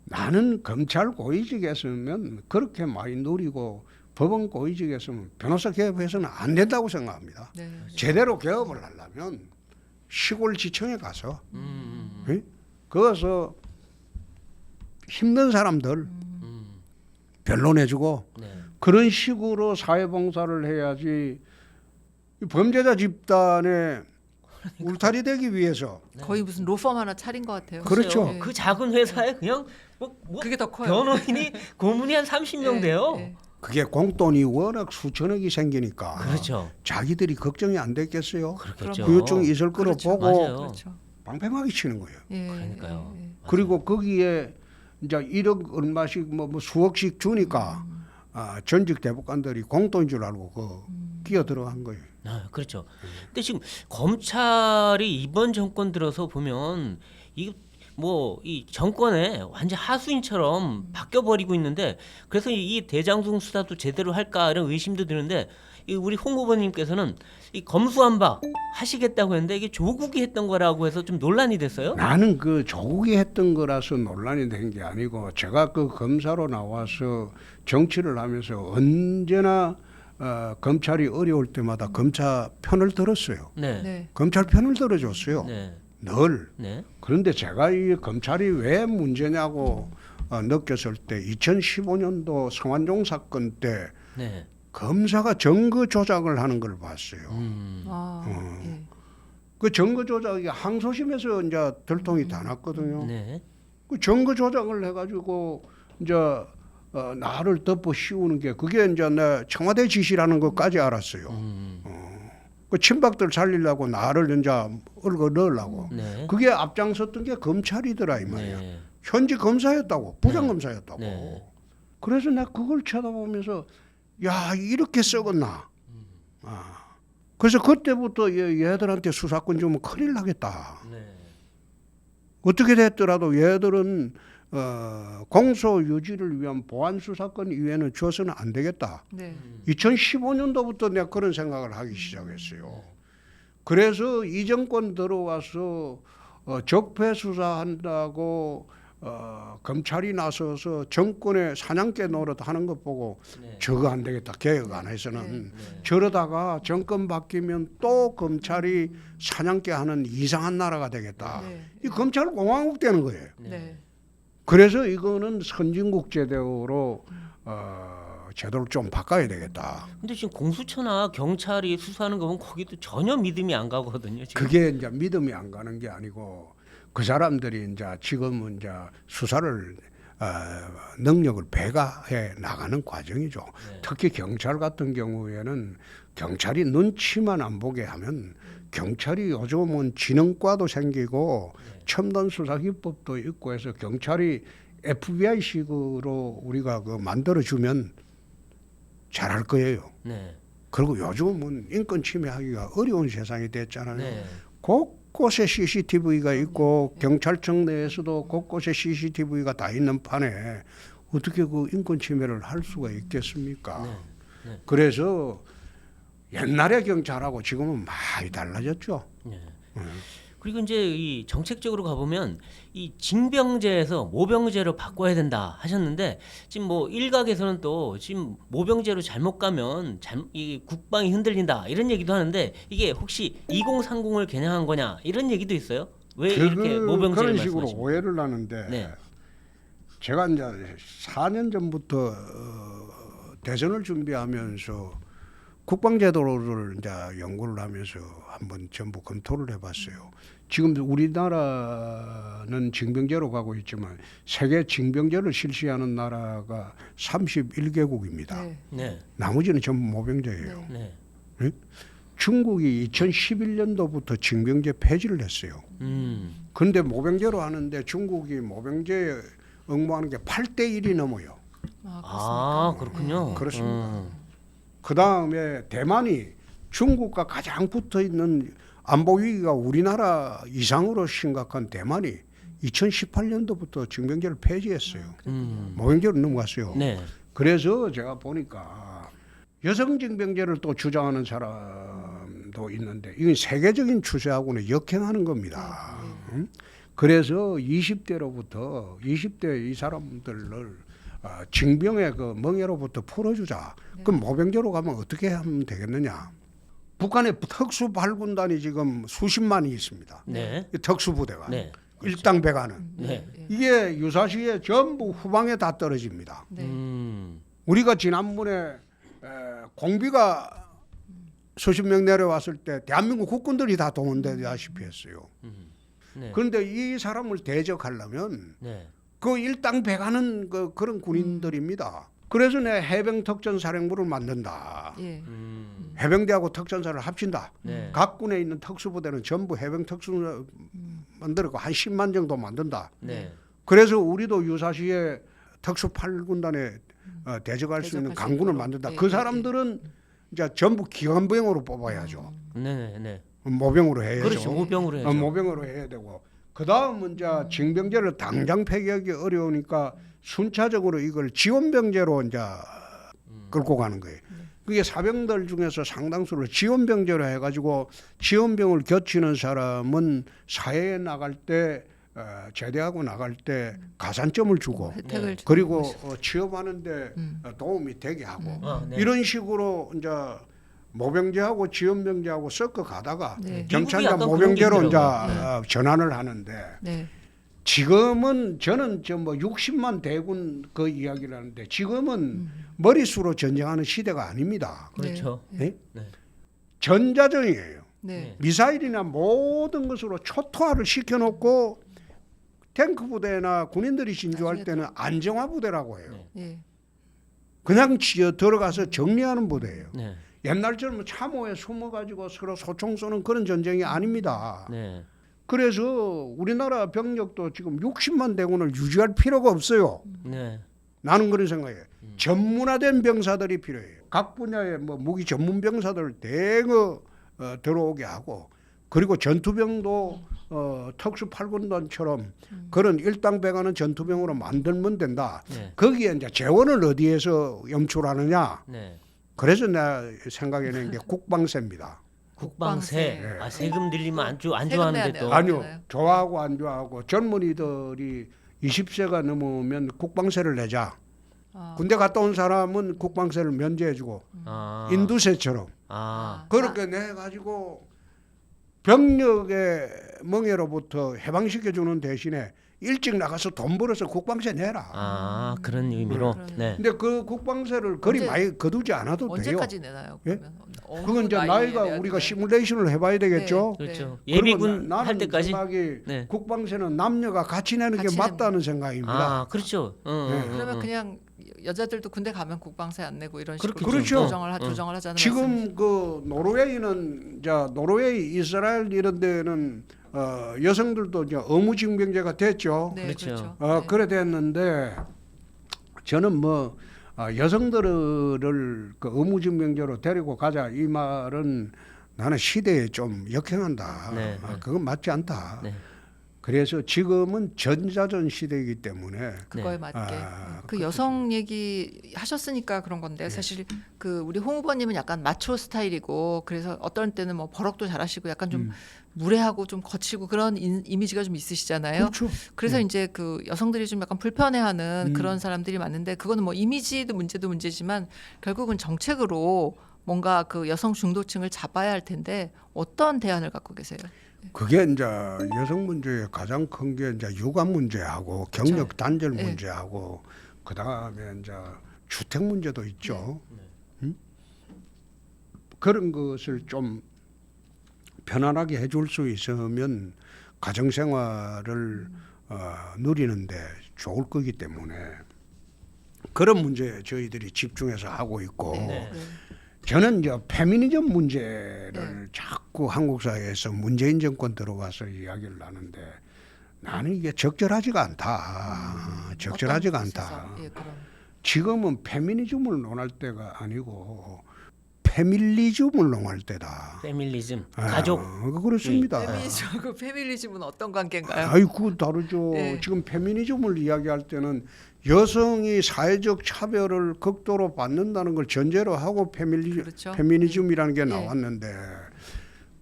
나는 검찰 고위직이었으면 그렇게 많이 누리고 법원 고위직이었으면 변호사 개업해서는 안 된다고 생각합니다. 네. 제대로 개업을 하려면 시골 지청에 가서 예? 거기서 힘든 사람들 변론해주고 네. 그런 식으로 사회봉사를 해야지 이 범죄자 집단에 울타리 되기 위해서 거의 무슨 로펌 하나 차린 것 같아요. 그렇죠. 네. 그 작은 회사에 그냥 뭐 그게 더 커요. 변호인이 고문이 한 30명 네, 돼요. 네. 그게 공돈이 워낙 수천억이 생기니까 그렇죠. 자기들이 걱정이 안 됐겠어요. 그렇겠죠. 후유증이 있을 거로 그렇죠. 보고 맞아요. 그렇죠. 방패막이 치는 거예요. 예. 그러니까요. 예, 예. 그리고 거기에 이제 1억 얼마씩 뭐 수억씩 주니까 전직 대법관들이 공돈인 줄 알고 끼어 들어간 거예요. 아, 그렇죠. 근데 지금 검찰이 이번 정권 들어서 보면 이 뭐 이 정권에 완전 하수인처럼 바뀌어 버리고 있는데 그래서 이 대장동 수사도 제대로 할까 이런 의심도 드는데 이 우리 홍 후보님께서는 이 검수완박 하시겠다고 했는데 이게 조국이 했던 거라고 해서 좀 논란이 됐어요. 나는 그 조국이 했던 거라서 논란이 된 게 아니고 제가 그 검사로 나와서 정치를 하면서 언제나 검찰이 어려울 때마다 검찰 편을 들었어요. 네. 네. 검찰 편을 들어줬어요. 네. 늘. 네. 그런데 제가 이 검찰이 왜 문제냐고 느꼈을 때 2015년도 성완종 사건 때 네. 검사가 증거 조작을 하는 걸 봤어요. 아, 예. 그 증거 조작이 항소심에서 이제 들통이 다 났거든요. 네. 그 증거 조작을 해가지고 이제 나를 덮어 씌우는 게 그게 이제 내 청와대 지시라는 것까지 알았어요. 그 친박들 살리려고 나를 이제 얼거 넣으려고. 네. 그게 앞장섰던 게 검찰이더라 이 말이야. 네. 현직 검사였다고, 부장검사였다고. 네. 그래서 내가 그걸 쳐다보면서 야 이렇게 썩었나. 그래서 그때부터 얘들한테 수사권 주면 큰일 나겠다. 네. 어떻게 됐더라도 얘들은 공소 유지를 위한 보안 수사권 이외에는 줘서는 안 되겠다. 네. 2015년도부터 내가 그런 생각을 하기 시작했어요. 그래서 이 정권 들어와서 적폐 수사한다고 검찰이 나서서 정권의 사냥개 노릇하는 것 보고 네. 저거 안 되겠다. 개혁 안 해서는 네. 저러다가 정권 바뀌면 또 검찰이 사냥개 하는 이상한 나라가 되겠다. 네. 이 검찰 공화국 되는 거예요. 네. 그래서 이거는 선진국 제도로 제도를 좀 바꿔야 되겠다. 근데 지금 공수처나 경찰이 수사하는 거 보면 거기도 전혀 믿음이 안 가거든요. 지금. 그게 이제 믿음이 안 가는 게 아니고 그 사람들이 이제 지금은 이제 수사를 능력을 배가해 나가는 과정이죠. 네. 특히 경찰 같은 경우에는 경찰이 눈치만 안 보게 하면 경찰이 요즘은 지능과도 생기고 첨단 수사 기법도 있고 해서 경찰이 FBI식으로 우리가 그 만들어 주면 잘할 거예요. 네. 그리고 요즘은 인권 침해하기가 어려운 세상이 됐잖아요. 네. 곳곳에 CCTV가 있고 경찰청 내에서도 곳곳에 CCTV가 다 있는 판에 어떻게 그 인권 침해를 할 수가 있겠습니까? 네. 네. 그래서 옛날의 경찰하고 지금은 많이 달라졌죠. 네. 그리고 이제 이 정책적으로 가보면 이 징병제에서 모병제로 바꿔야 된다 하셨는데 지금 뭐 일각에서는 또 지금 모병제로 잘못 가면 이 국방이 흔들린다 이런 얘기도 하는데 이게 혹시 2030을 겨냥한 거냐 이런 얘기도 있어요. 왜 이렇게 모병제를 그런 식으로 말씀하십니까? 오해를 하는데 네. 제가 이제 4년 전부터 대선을 준비하면서 국방제도를 이제 연구를 하면서 한번 전부 검토를 해봤어요. 지금 우리나라는 징병제로 가고 있지만 세계 징병제를 실시하는 나라가 31개국입니다. 네. 네. 나머지는 전부 모병제예요. 네. 중국이 2011년도부터 징병제 폐지를 했어요. 그런데 모병제로 하는데 중국이 모병제에 응모하는 게 8대 1이 넘어요. 아, 그렇군요. 그렇습니다. 그 다음에 대만이 중국과 가장 붙어 있는 안보 위기가 우리나라 이상으로 심각한 대만이 2018년도부터 징병제를 폐지했어요. 모병제로 넘어갔어요. 네. 그래서 제가 보니까 여성 징병제를 또 주장하는 사람도 있는데 이건 세계적인 추세하고는 역행하는 겁니다. 응? 그래서 20대로부터 20대 이 사람들을 징병의 그 멍에로부터 풀어주자. 그럼 모병제로 가면 어떻게 하면 되겠느냐? 북한에 특수 발군단이 지금 수십만이 있습니다. 네. 이 특수부대가 네. 일당 배가는 네. 이게 유사시에 전부 후방에 다 떨어집니다. 네. 우리가 지난번에 공비가 수십 명 내려왔을 때 대한민국 국군들이 다 동원되다시피 했어요. 네. 그런데 이 사람을 대적하려면 네. 그 일당 배가는 그런 군인들입니다. 그래서 내 해병특전사령부를 만든다. 예. 해병대하고 특전사를 합친다. 네. 각 군에 있는 특수부대는 전부 해병특수 만들고 한 10만 정도 만든다. 네. 그래서 우리도 유사시에 특수8군단에 대적할 수 있는 대적할 수 강군을 있도록. 만든다. 예, 그 예, 사람들은 이제 전부 기관병으로 뽑아야죠. 네. 네. 모병으로 해야죠. 그렇죠. 모병으로 해야죠. 모병으로 해야 되고 그 다음은 이제 징병제를 당장 폐기하기 어려우니까 순차적으로 이걸 지원병제로 이제 끌고 가는 거예요. 그게 사병들 중에서 상당수를 지원병제로 해가지고 지원병을 겨치는 사람은 사회에 나갈 때 제대하고 나갈 때 가산점을 주고 혜택을 주는 그리고 것이죠. 취업하는데 도움이 되게 하고 네. 이런 식으로 이제 모병제하고 지원병제하고 섞어 가다가 네. 경찰과 미국이 약간 모병제로 그런 게 이제 있더라고요. 전환을 하는데 네. 지금은 저는 저 뭐 60만 대군 그 이야기를 하는데 지금은 머릿수로 전쟁하는 시대가 아닙니다. 그렇죠. 네? 네. 전자전이에요. 네. 미사일이나 모든 것으로 초토화를 시켜놓고 탱크 부대나 군인들이 진주할 때는 안정화 부대라고 해요. 예. 그냥 들어가서 정리하는 부대예요. 네. 옛날처럼 참호에 숨어가지고 서로 소총 쏘는 그런 전쟁이 아닙니다. 네. 그래서 우리나라 병력도 지금 60만 대군을 유지할 필요가 없어요. 네. 나는 그런 생각이에요. 전문화된 병사들이 필요해요. 각 분야의 뭐 무기 전문 병사들 대거 들어오게 하고 그리고 전투병도 특수 8군단처럼 그런 일당 배가는 전투병으로 만들면 된다. 네. 거기에 이제 재원을 어디에서 염출하느냐. 네. 그래서 내가 생각해낸 게 국방세입니다. 국방세. 국방세. 아, 세금 늘리면 안 세금 좋아하는데 내야 또. 돼요. 아니요. 되나요? 좋아하고 안 좋아하고 젊은이들이 20세가 넘으면 국방세를 내자. 군대 갔다 온 사람은 국방세를 면제해주고 아. 인두세처럼 아. 그렇게 내가지고 병력의 멍에로부터 해방시켜주는 대신에 일찍 나가서 돈 벌어서 국방세 내라. 아, 그런 의미로. 그러네요. 네. 근데 그 국방세를 그리 언제- 많이 거두지 않아도 돼요. 언제까지 내나요? 예? 그러면 어느 그건 이제 나이에 나이가 내야 우리가 되나요? 시뮬레이션을 해봐야 되겠죠. 네. 그렇죠. 그리고 예비군 나는 할 때까지. 생각이 네. 국방세는 남녀가 같이 내는 게 같이 맞다는 생각입니다. 아, 그렇죠. 네. 그러면 그냥 여자들도 군대 가면 국방세 안 내고 이런 식으로 그렇죠. 조정을 하자는 지금 말씀이시죠? 그 노르웨이는 노르웨이, 이스라엘 이런 데는 여성들도 이제 의무징병제가 됐죠. 네, 그렇죠. 그렇죠. 네. 그래 됐는데 저는 뭐 여성들을 그 의무징병제로 데리고 가자 이 말은 나는 시대에 좀 역행한다. 네. 그건 맞지 않다. 네. 그래서 지금은 전자전 시대이기 때문에 그거에 네. 맞게 그 그렇죠. 여성 얘기 하셨으니까 그런 건데 사실 그 우리 홍 후보님은 약간 마초 스타일이고 그래서 어떤 때는 뭐 버럭도 잘하시고 약간 좀 무례하고 좀 거치고 그런 이미지가 좀 있으시잖아요. 그렇죠. 그래서 이제 그 여성들이 좀 약간 불편해하는 음. 그런 사람들이 많은데 그거는 뭐 이미지도 문제지만 결국은 정책으로 뭔가 그 여성 중도층을 잡아야 할 텐데 어떤 대안을 갖고 계세요? 그게 이제 여성 문제의 가장 큰 게 이제 육아 문제하고 경력 단절 네. 문제하고 그 다음에 이제 주택 문제도 있죠. 그런 것을 좀 편안하게 해줄 수 있으면 가정 생활을 누리는데 좋을 거기 때문에 그런 문제에 저희들이 집중해서 하고 있고 네. 저는 이제 페미니즘 문제를 네. 자꾸 한국 사회에서 문재인 정권 들어와서 이야기를 하는데 나는 이게 적절하지가 않다. 적절하지가 어떤 않다. 곳에서? 예, 그럼. 지금은 페미니즘을 논할 때가 아니고 페밀리즘을 논할 때다. 페밀리즘, 가족. 그렇습니다. 페미니즘하고 페밀리즘은 어떤 관계인가요? 아이고 다르죠. 네. 지금 페미니즘을 이야기할 때는 여성이 사회적 차별을 극도로 받는다는 걸 전제로 하고 그렇죠. 페미니즘이라는 게 네. 나왔는데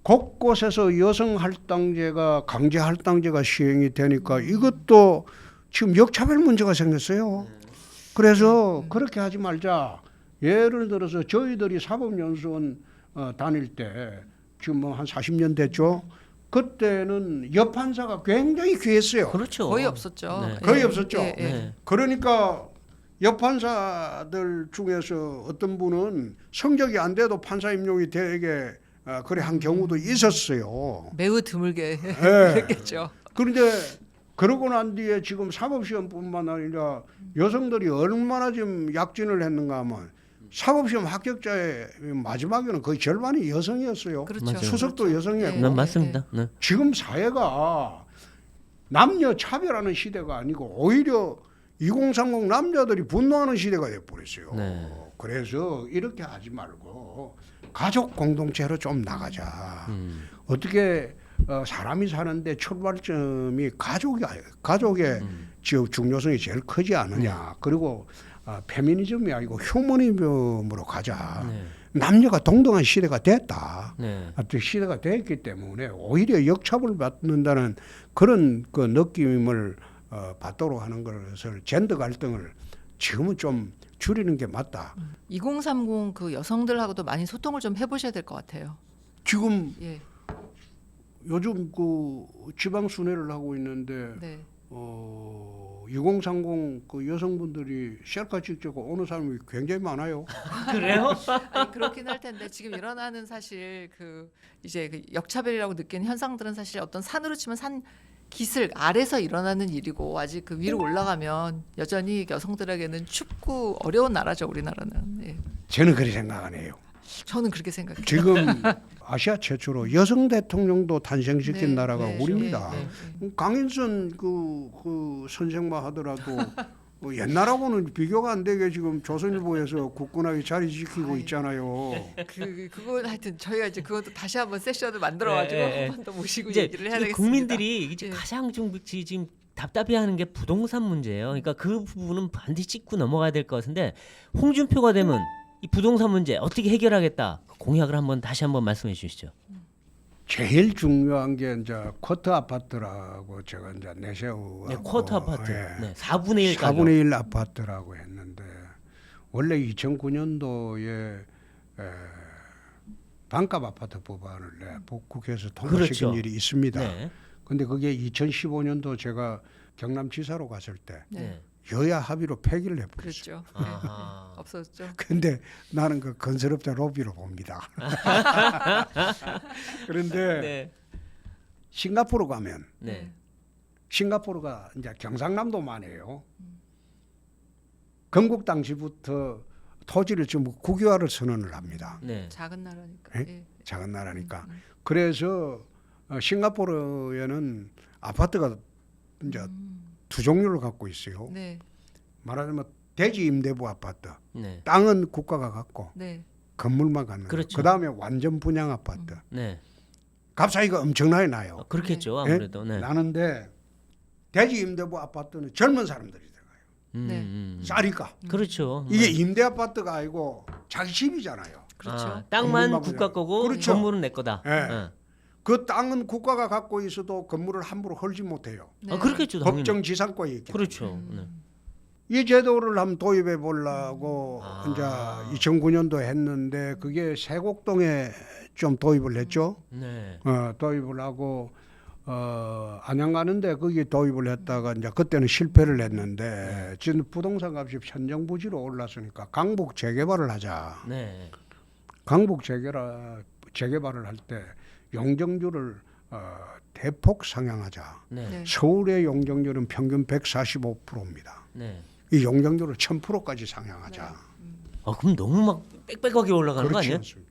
곳곳에서 여성 할당제가 강제 할당제가 시행이 되니까 이것도 지금 역차별 문제가 생겼어요. 그래서 그렇게 하지 말자. 예를 들어서 저희들이 사법연수원 다닐 때 지금 뭐 한 40년 됐죠. 그때는 여판사가 굉장히 귀했어요. 그렇죠. 거의 없었죠. 네. 거의 예, 없었죠. 예, 예. 네. 그러니까 여판사들 중에서 어떤 분은 성적이 안 돼도 판사 임용이 되게 그래 한 경우도 있었어요. 매우 드물게 예. 그랬겠죠. 그런데 그러고 난 뒤에 지금 사법시험뿐만 아니라 여성들이 얼마나 지금 약진을 했는가 하면 사법시험 합격자의 마지막에는 거의 절반이 여성이었어요. 그렇죠. 맞아요. 수석도 그렇죠. 여성이었고. 네, 맞습니다. 네. 지금 사회가 남녀 차별하는 시대가 아니고 오히려 2030 남자들이 분노하는 시대가 돼버렸어요. 네. 그래서 이렇게 하지 말고 가족 공동체로 좀 나가자. 어떻게 사람이 사는데 출발점이 가족의 중요성이 제일 크지 않느냐. 그리고 페미니즘이 아니고 휴머니즘으로 가자. 네. 남녀가 동등한 시대가 됐다. 네. 시대가 됐기 때문에 오히려 역차별 받는다는 그런 그 느낌을 받도록 하는 것을 젠더 갈등을 지금은 좀 줄이는 게 맞다. 2030 그 여성들하고도 많이 소통을 좀 해보셔야 될 것 같아요. 지금 예, 요즘 그 지방 순회를 하고 있는데 네. 2030 그 여성분들이 셀카 찍자고 오는 사람이 굉장히 많아요. 그래요? 아니, 그렇긴 할 텐데 지금 일어나는 사실 그 이제 그 역차별이라고 느끼는 현상들은 사실 어떤 산으로 치면 산 기슭 아래서 일어나는 일이고 아직 그 위로 올라가면 여전히 여성들에게는 춥고 어려운 나라죠 우리나라는. 예. 저는 그렇게 생각 안 해요. 저는 그렇게 생각해요. 지금 아시아 최초로 여성 대통령도 탄생시킨 네, 나라가 네, 우리입니다. 네, 네. 강인선 그 선생만 하더라도 뭐 옛날하고는 비교가 안 되게 지금 조선일보에서 굳건하게 자리 지키고 아이. 있잖아요. 그건 하여튼 저희가 이제 그것도 다시 한번 세션을 만들어가지고 네, 네, 한 번 더 모시고 이제 얘기를 해야 이 되겠습니다. 국민들이 이제 예. 가장 좀 지금 답답해하는 게 부동산 문제예요. 그러니까 그 부분은 반드시 짚고 넘어가야 될 것 같은데 홍준표가 되면 이 부동산 문제 어떻게 해결하겠다 공약을 다시 한번 말씀해 주시죠. 제일 중요한 게 이제 쿼터 아파트라고 제가 이제 내세우고 네, 쿼터 아파트. 예. 네, 4분의 1 가격. 4분의 1 아파트라고 했는데 원래 2009년도에 반값 아파트 법안을 국회에서 통과시킨 그렇죠. 일이 있습니다. 네. 근데 그게 2015년도 제가 경남지사로 갔을 때 네. 여야 합의로 폐기를 해버렸어요. 그렇죠. 아하. 없었죠. 근데 나는 그 건설업자 로비로 봅니다. 그런데 네. 싱가포르 가면 네. 싱가포르가 이제 경상남도만 해요. 건국 당시부터 토지를 좀 국유화를 선언을 합니다. 네. 작은 나라니까. 예? 예. 작은 나라니까. 그래서 싱가포르에는 아파트가 이제 두 종류를 갖고 있어요. 네. 말하자면 대지 임대부 아파트. 네. 땅은 국가가 갖고 네. 건물만 갖는 그렇죠. 그 다음에 완전 분양 아파트. 네. 값 차이가 엄청나게 나요. 그렇겠죠. 예? 아무래도. 네. 나는데 대지 임대부 아파트는 젊은 사람들이 들어가요. 네. 싸니까. 그렇죠. 이게 임대 아파트가 아니고 자기 집이잖아요. 그렇죠. 아, 땅만 건물만 국가 거고 그렇죠. 건물은 내 거다. 예. 그 땅은 국가가 갖고 있어도 건물을 함부로 헐지 못해요. 네. 아, 그렇겠죠. 당연히. 법정지상권이 있기 때문에. 그렇죠. 네. 이 제도를 한번 도입해 보려고 이제 2009년도 했는데 그게 세곡동에 좀 도입을 했죠. 네. 도입을 하고 안양 가는데 거기 도입을 했다가 이제 그때는 실패를 했는데 지금 부동산 값이 천정부지로 올랐으니까 강북 재개발을 하자. 네. 강북 재개발을 할 때 용적률을 대폭 상향하자. 네. 네. 서울의 용적률은 평균 145%입니다. 네. 이 용적률을 1000%까지 상향하자. 그럼 너무 막 빽빽하게 올라가는 거 그렇지 아니에요? 않습니다.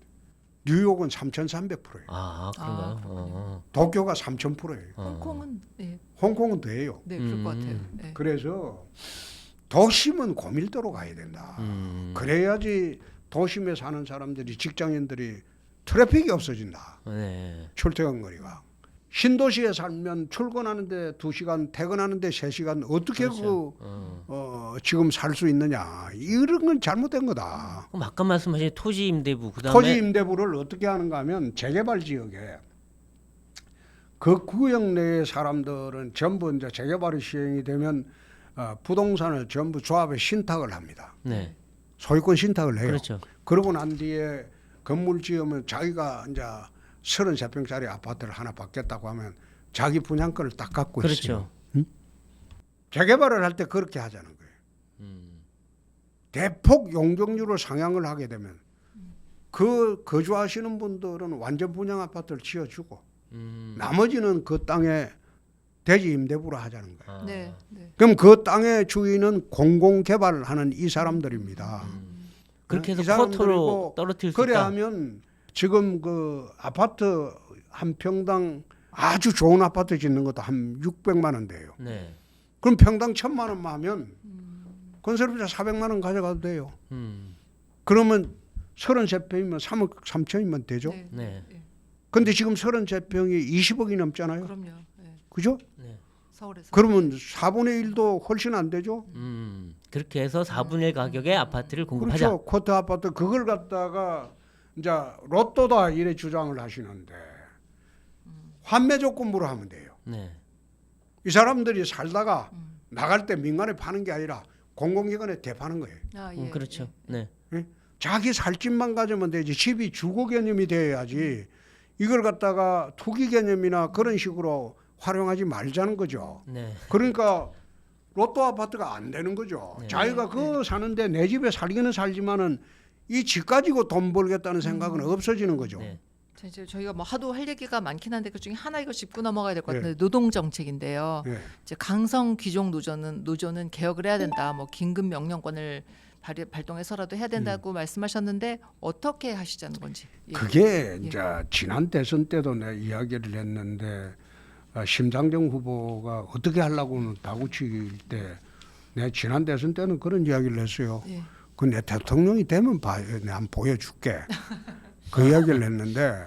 뉴욕은 3,300%예요. 아, 그런가요? 아, 도쿄가 3,000%예요. 홍콩은 네, 홍콩은 더해요. 네 그럴 것 같아요. 네. 그래서 도심은 고밀도로 가야 된다. 그래야지 도심에 사는 사람들이 직장인들이 트래픽이 없어진다. 네. 출퇴근 거리가. 신도시에 살면 출근하는데 2시간, 퇴근하는데 3시간 어떻게 그렇죠. 지금 살 수 있느냐. 이런 건 잘못된 거다. 그럼 아까 말씀하신 토지 임대부 그다음에 토지 임대부를 어떻게 하는가 하면 재개발 지역에 그 구역 내의 사람들은 전부 이제 재개발이 시행이 되면 부동산을 전부 조합에 신탁을 합니다. 네. 소유권 신탁을 해요. 그렇죠. 그러고 난 뒤에 건물 지으면 자기가 이제 33평짜리 아파트를 하나 받겠다고 하면 자기 분양권을 딱 갖고 그렇죠. 있어요. 응? 재개발을 할 때 그렇게 하자는 거예요. 대폭 용적률을 상향을 하게 되면 그 거주하시는 분들은 완전 분양 아파트를 지어주고 나머지는 그 땅에 대지 임대부로 하자는 거예요. 네. 네. 그럼 그 땅의 주인은 공공 개발을 하는 이 사람들입니다. 그렇게 이 해서 사람들이고 쿼터로 떨어뜨릴 수 그래 있다. 하면 지금 그 아파트 한 평당 아주 좋은 아파트 짓는 것도 한 600만 원 돼요. 네. 그럼 평당 1,000만 원만 하면 건설업자 400만 원 가져가도 돼요. 그러면 33평이면 3억 3천이면 되죠. 네. 네. 네. 근데 지금 33평이 20억이 넘잖아요. 그럼요. 네. 그죠? 네. 서울에서. 그러면 4분의 1도 훨씬 안 되죠. 그렇게 해서 4분의 1 가격의 아파트를 공급하자. 그렇죠. 쿼터 아파트 그걸 갖다가 이제 로또다 이래 주장을 하시는데 환매 조건부로 하면 돼요. 네. 이 사람들이 살다가 나갈 때 민간에 파는 게 아니라 공공기관에 대파는 거예요. 아, 예, 그렇죠. 예. 네. 자기 살 집만 가지면 되지 집이 주거 개념이 돼야지 이걸 갖다가 투기 개념이나 그런 식으로 활용하지 말자는 거죠. 네. 그러니까 로또 아파트가 안 되는 거죠. 네. 자기가 그 사는데 내 집에 살기는 살지만은 이 집 가지고 돈 벌겠다는 생각은 없어지는 거죠. 네. 자, 이제 저희가 뭐 하도 할 얘기가 많긴 한데 그 중에 하나 이거 짚고 넘어가야 될 것 네. 같은데 노동 정책인데요. 네. 이제 강성 귀족 노조는 개혁을 해야 된다. 뭐 긴급 명령권을 발동해서라도 해야 된다고 말씀하셨는데 어떻게 하시자는 건지. 예. 그게 이제 지난 대선 때도 내가 이야기를 했는데 심상정 후보가 어떻게 하려고는 다구칠 때 내가 지난 대선 때는 그런 이야기를 했어요. 예. 그 내 대통령이 되면 내가 한번 보여줄게. 그 이야기를 했는데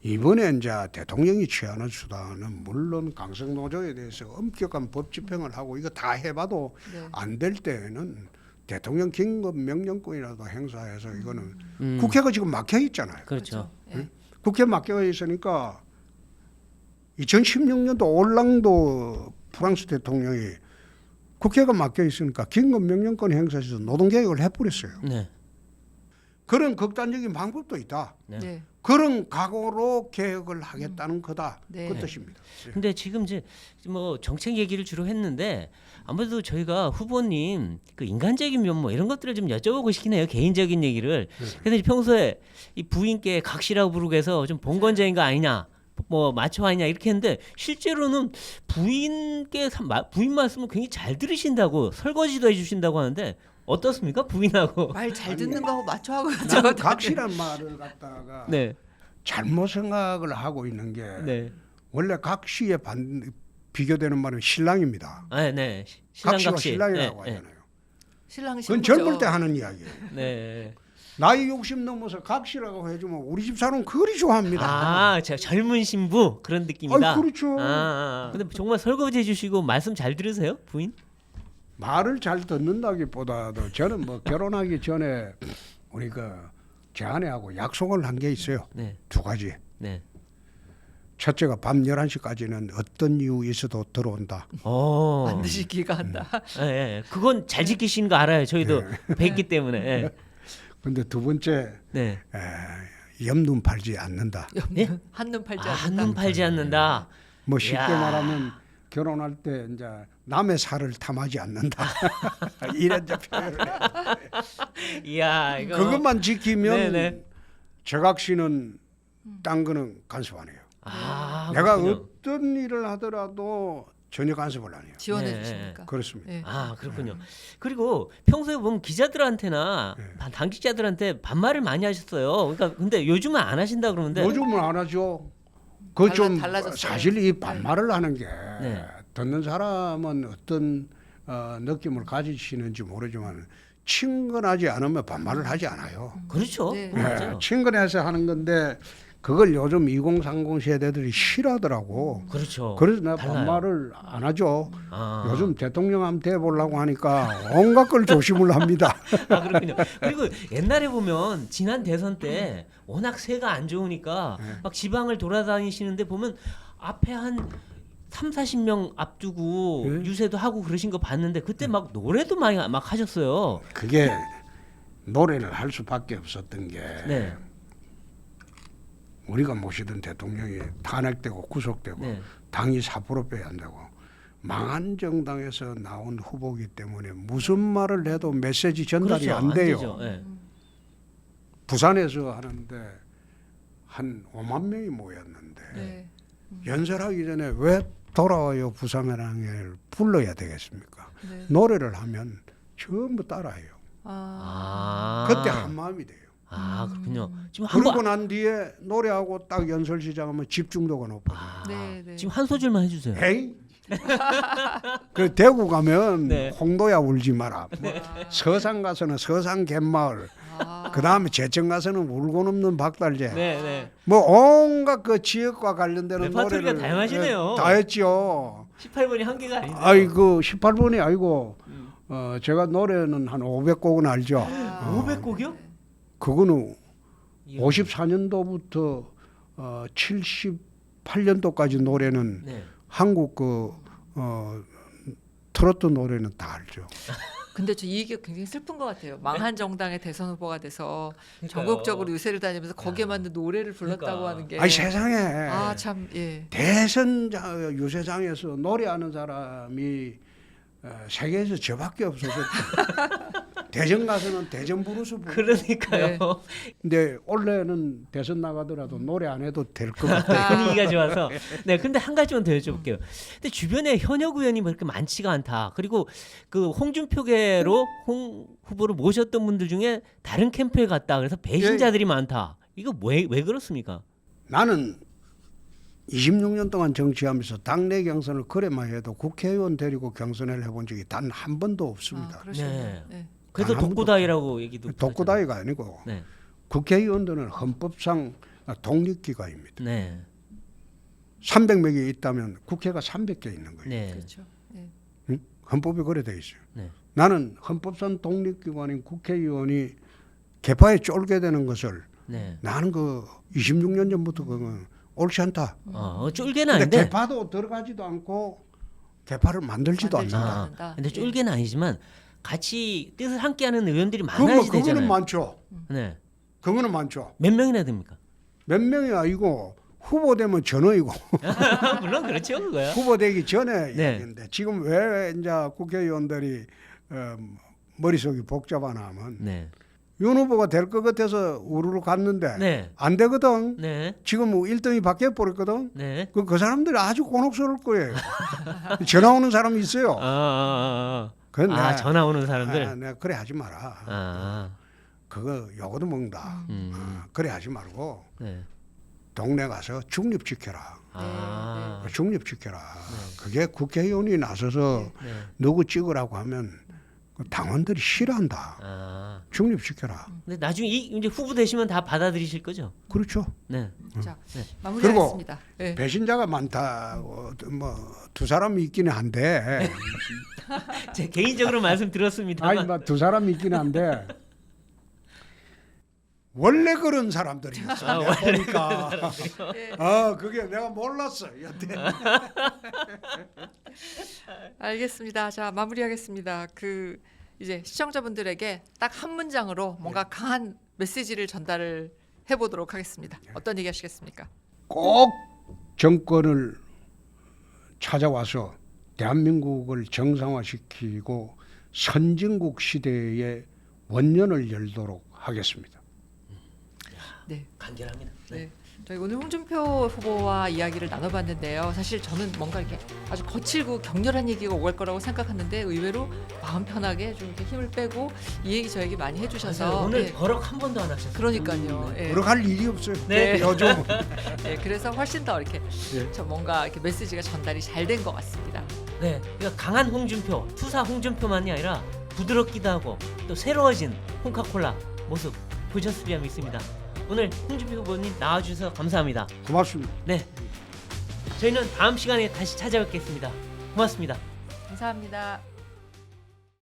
이번에 이제 대통령이 취하는 수단은 물론 강성 노조에 대해서 엄격한 법 집행을 하고 이거 다 해봐도 네. 안 될 때는 대통령 긴급 명령권이라도 행사해서 이거는 국회가 지금 막혀 있잖아요. 그렇죠. 예. 국회 막혀 있으니까 2016년도 올랑도 프랑스 대통령이 국회가 막혀 있으니까 긴급 명령권 행사해서 노동개혁을 해버렸어요. 네. 그런 극단적인 방법도 있다. 네. 네. 그런 각오로 개혁을 하겠다는 거다. 네. 그 뜻입니다. 근데 지금 이제 뭐 정책 얘기를 주로 했는데 아무래도 저희가 후보님 그 인간적인 면모 이런 것들을 좀 여쭤보고 싶긴 해요. 개인적인 얘기를. 그래서 이제 평소에 이 부인께 각시라고 부르고 해서 좀 봉건자인 거 아니냐. 뭐 마초 아니냐 이렇게 했는데 실제로는 부인께 부인 말씀을 굉장히 잘 들으신다고 설거지도 해주신다고 하는데 어떻습니까 부인하고? 말 잘 듣는 거하고 맞춰 하고 나는 각시란 말을 갖다가 네. 잘못 생각을 하고 있는 게 네. 원래 각시에 비교되는 말은 신랑입니다. 아, 네. 신랑 각시와 각시. 신랑이라고 네, 하잖아요. 신랑 그건 신부죠. 젊을 때 하는 이야기예요. 네. 나이 60 넘어서 각시라고 해주면 우리 집 사람 그리 좋아합니다. 아, 저 젊은 신부 그런 느낌이다. 그렇죠. 근데 정말 설거지 해주시고 말씀 잘 들으세요, 부인? 말을 잘 듣는다기보다도 저는 뭐 결혼하기 전에 우리 제 아내하고 약속을 한 게 있어요. 네, 두 가지. 네. 첫째가 밤 11시까지는 어떤 이유 있어도 들어온다. 반드시 귀가한다. 예, 예. 그건 잘 지키시는 거 알아요. 저희도 뵀기 때문에. 예. 근데 두 번째 네. 옆눈 팔지 않는다. 네? 한눈 팔지 않는다. 한눈 팔지 않는다. 뭐 쉽게 이야. 말하면 결혼할 때 이제 남의 살을 탐하지 않는다. 이런 이제 표현을 해. 이야, 이거. 그것만 지키면 네네. 제각 씨는 딴 거는 간섭 안 해요. 내가 그렇군요. 어떤 일을 하더라도 전혀 간섭을 안 해요. 지원해 네. 주시니까. 그렇습니다. 네. 그렇군요. 그리고 평소에 보면 기자들한테나 당직자들한테 반말을 많이 하셨어요. 그러니까 근데 요즘은 안 하신다 그러는데. 요즘은 안 하죠. 그 좀 달라졌어요. 사실 이 반말을 하는 게 네. 듣는 사람은 어떤 느낌을 가지시는지 모르지만 친근하지 않으면 반말을 하지 않아요. 그렇죠. 네. 그건 맞아요. 친근해서 하는 건데 그걸 요즘 2030 세대들이 싫어하더라고. 그렇죠. 그래서 내가 달라요. 반말을 안 하죠. 아. 요즘 대통령 한번 돼보려고 하니까 온갖 걸 조심을 합니다. 그렇군요. 그리고 옛날에 보면 지난 대선 때 워낙 세가 안 좋으니까 막 지방을 돌아다니시는데 보면 앞에 한 3-40명 앞두고 네. 유세도 하고 그러신 거 봤는데 그때 막 노래도 많이 막 하셨어요. 그게 노래를 할 수밖에 없었던 게 네. 우리가 모시던 대통령이 탄핵되고 구속되고 네. 당이 4% 빼야 한다고 망한 정당에서 나온 후보이기 때문에 무슨 말을 해도 메시지 전달이 그렇죠. 안 돼요. 되죠. 네. 부산에서 하는데 한 5만 명이 모였는데 네. 연설하기 전에 왜 돌아와요 부산을 불러야 되겠습니까? 네. 노래를 하면 전부 따라해요. 그때 아. 한 마음이 돼요. 그렇군요. 지금 그러고 난 뒤에 노래하고 딱 연설 시작하면 집중도가 높아요. 네, 네. 지금 한 소절만 해주세요. 에이. 그 대구 가면 네. 홍도야 울지 마라. 뭐 서산 가서는 서산 갯마을. 그 다음에 제천 가서는 울고 넘는 박달재. 네, 네. 뭐 온갖 그 지역과 관련되는 레퍼토리가 노래를 다양하시네요. 다 했죠. 18번이 한계가 아닌데. 아이고 18번이 아니고 제가 노래는 한 500곡은 알죠. 500곡이요? 그거는 54년도부터 78년도까지 노래는 네. 한국 트로트 노래는 다 알죠. 근데 저 이 얘기가 굉장히 슬픈 것 같아요. 망한 정당의 대선 후보가 돼서 그러니까요. 전국적으로 유세를 다니면서 거기에 맞는 노래를 불렀다고 그러니까. 하는 게. 아니 세상에 참 예. 대선 유세장에서 노래하는 사람이 세계에서 저밖에 없어서 대전 가서는 대전 부르스 부르고 그러니까요. 네. 근데 원래는 대선 나가더라도 노래 안 해도 될 것 같아요. 분위기가 좋아서. 네, 근데 한 가지만 더 여쭤볼게요. 근데 주변에 현역 의원이 뭐 그렇게 많지가 않다. 그리고 그 홍준표계로 홍 후보를 모셨던 분들 중에 다른 캠프에 갔다. 그래서 배신자들이 많다. 이거 왜 그렇습니까? 나는 26년 동안 정치하면서 당내 경선을 그래만 해도 국회의원 데리고 경선을 해본 적이 단 한 번도 없습니다. 그러시네요. 네. 네. 그래서 아무도 독고다이라고 얘기도 독고다이가 아니고 네. 국회의원들은 헌법상 독립기관입니다. 네. 300명이 있다면 국회가 300개 있는 거예요. 네. 그렇죠. 네. 응? 헌법이 그래 돼 있어요. 네. 나는 헌법상 독립기관인 국회의원이 개파에 쫄게 되는 것을 네. 나는 26년 전부터 그건 옳지 않다. 쫄게는 근데 아닌데. 개파도 들어가지도 않고 개파를 만들지도 만들지도 않는다. 않는다. 근데 예. 쫄게는 아니지만 같이 뜻을 함께하는 의원들이 그건 많아야지 그거는 되잖아요. 많죠. 네. 그거는 많죠. 몇 명이나 됩니까? 몇 명이 아니고 후보 되면 전원이고 물론 그렇죠, 그거야. 후보 되기 전에 네. 이야기인데 지금 왜 이제 국회의원들이 머릿속이 복잡하나 하면 네. 윤 후보가 될 것 같아서 우르르 갔는데 네. 안 되거든. 네. 지금 1등이 바뀌어 버렸거든. 네. 그 사람들이 아주 곤혹스러울 거예요. 전화 오는 사람이 있어요. 그건 전화 오는 사람들. 내가 그래 하지 마라. 그거 요거도 먹는다. 그래 하지 말고 네. 동네 가서 중립지켜라. 네. 중립지켜라. 그게 국회의원이 나서서 네. 누구 찍으라고 하면 당원들이 싫어한다. 아, 중립시켜라. 근데 나중에 이제 후보 되시면 다 받아들이실 거죠? 그렇죠. 네. 자, 네. 마무리하겠습니다. 네. 배신자가 많다. 뭐 두 사람이 있기는 한데, 제 개인적으로 말씀 들었습니다. 아니 뭐두 사람이 있기는 한데 원래 그런 사람들이 있어. 아, 내가 원래 보니까. 예. 그게 내가 몰랐어. 여태. 알겠습니다. 자, 마무리하겠습니다. 이제 시청자분들에게 딱 한 문장으로 뭔가 강한 메시지를 전달을 해보도록 하겠습니다. 어떤 얘기 하시겠습니까? 꼭 정권을 찾아와서 대한민국을 정상화시키고 선진국 시대의 원년을 열도록 하겠습니다. 네. 간결합니다. 네. 네. 저희 오늘 홍준표 후보와 이야기를 나눠봤는데요. 사실 저는 뭔가 이렇게 아주 거칠고 격렬한 얘기가 오갈 거라고 생각했는데 의외로 마음 편하게 좀 이렇게 힘을 빼고 이 얘기 저 얘기 많이 해주셔서 맞아요. 오늘 네. 버럭 한 번도 안 하셨어요. 그러니까요. 예. 그렇게 일이 없어요. 네. 요즘. 네, 그래서 훨씬 더 이렇게 예. 저 뭔가 이렇게 메시지가 전달이 잘 된 것 같습니다. 네, 그러니까 강한 홍준표, 투사 홍준표만이 아니라 부드럽기도 하고 또 새로워진 홍카콜라 모습 보셨으리라 믿습니다. 오늘 홍준표 후보님 나와주셔서 감사합니다. 고맙습니다. 네, 저희는 다음 시간에 다시 찾아뵙겠습니다. 고맙습니다. 감사합니다.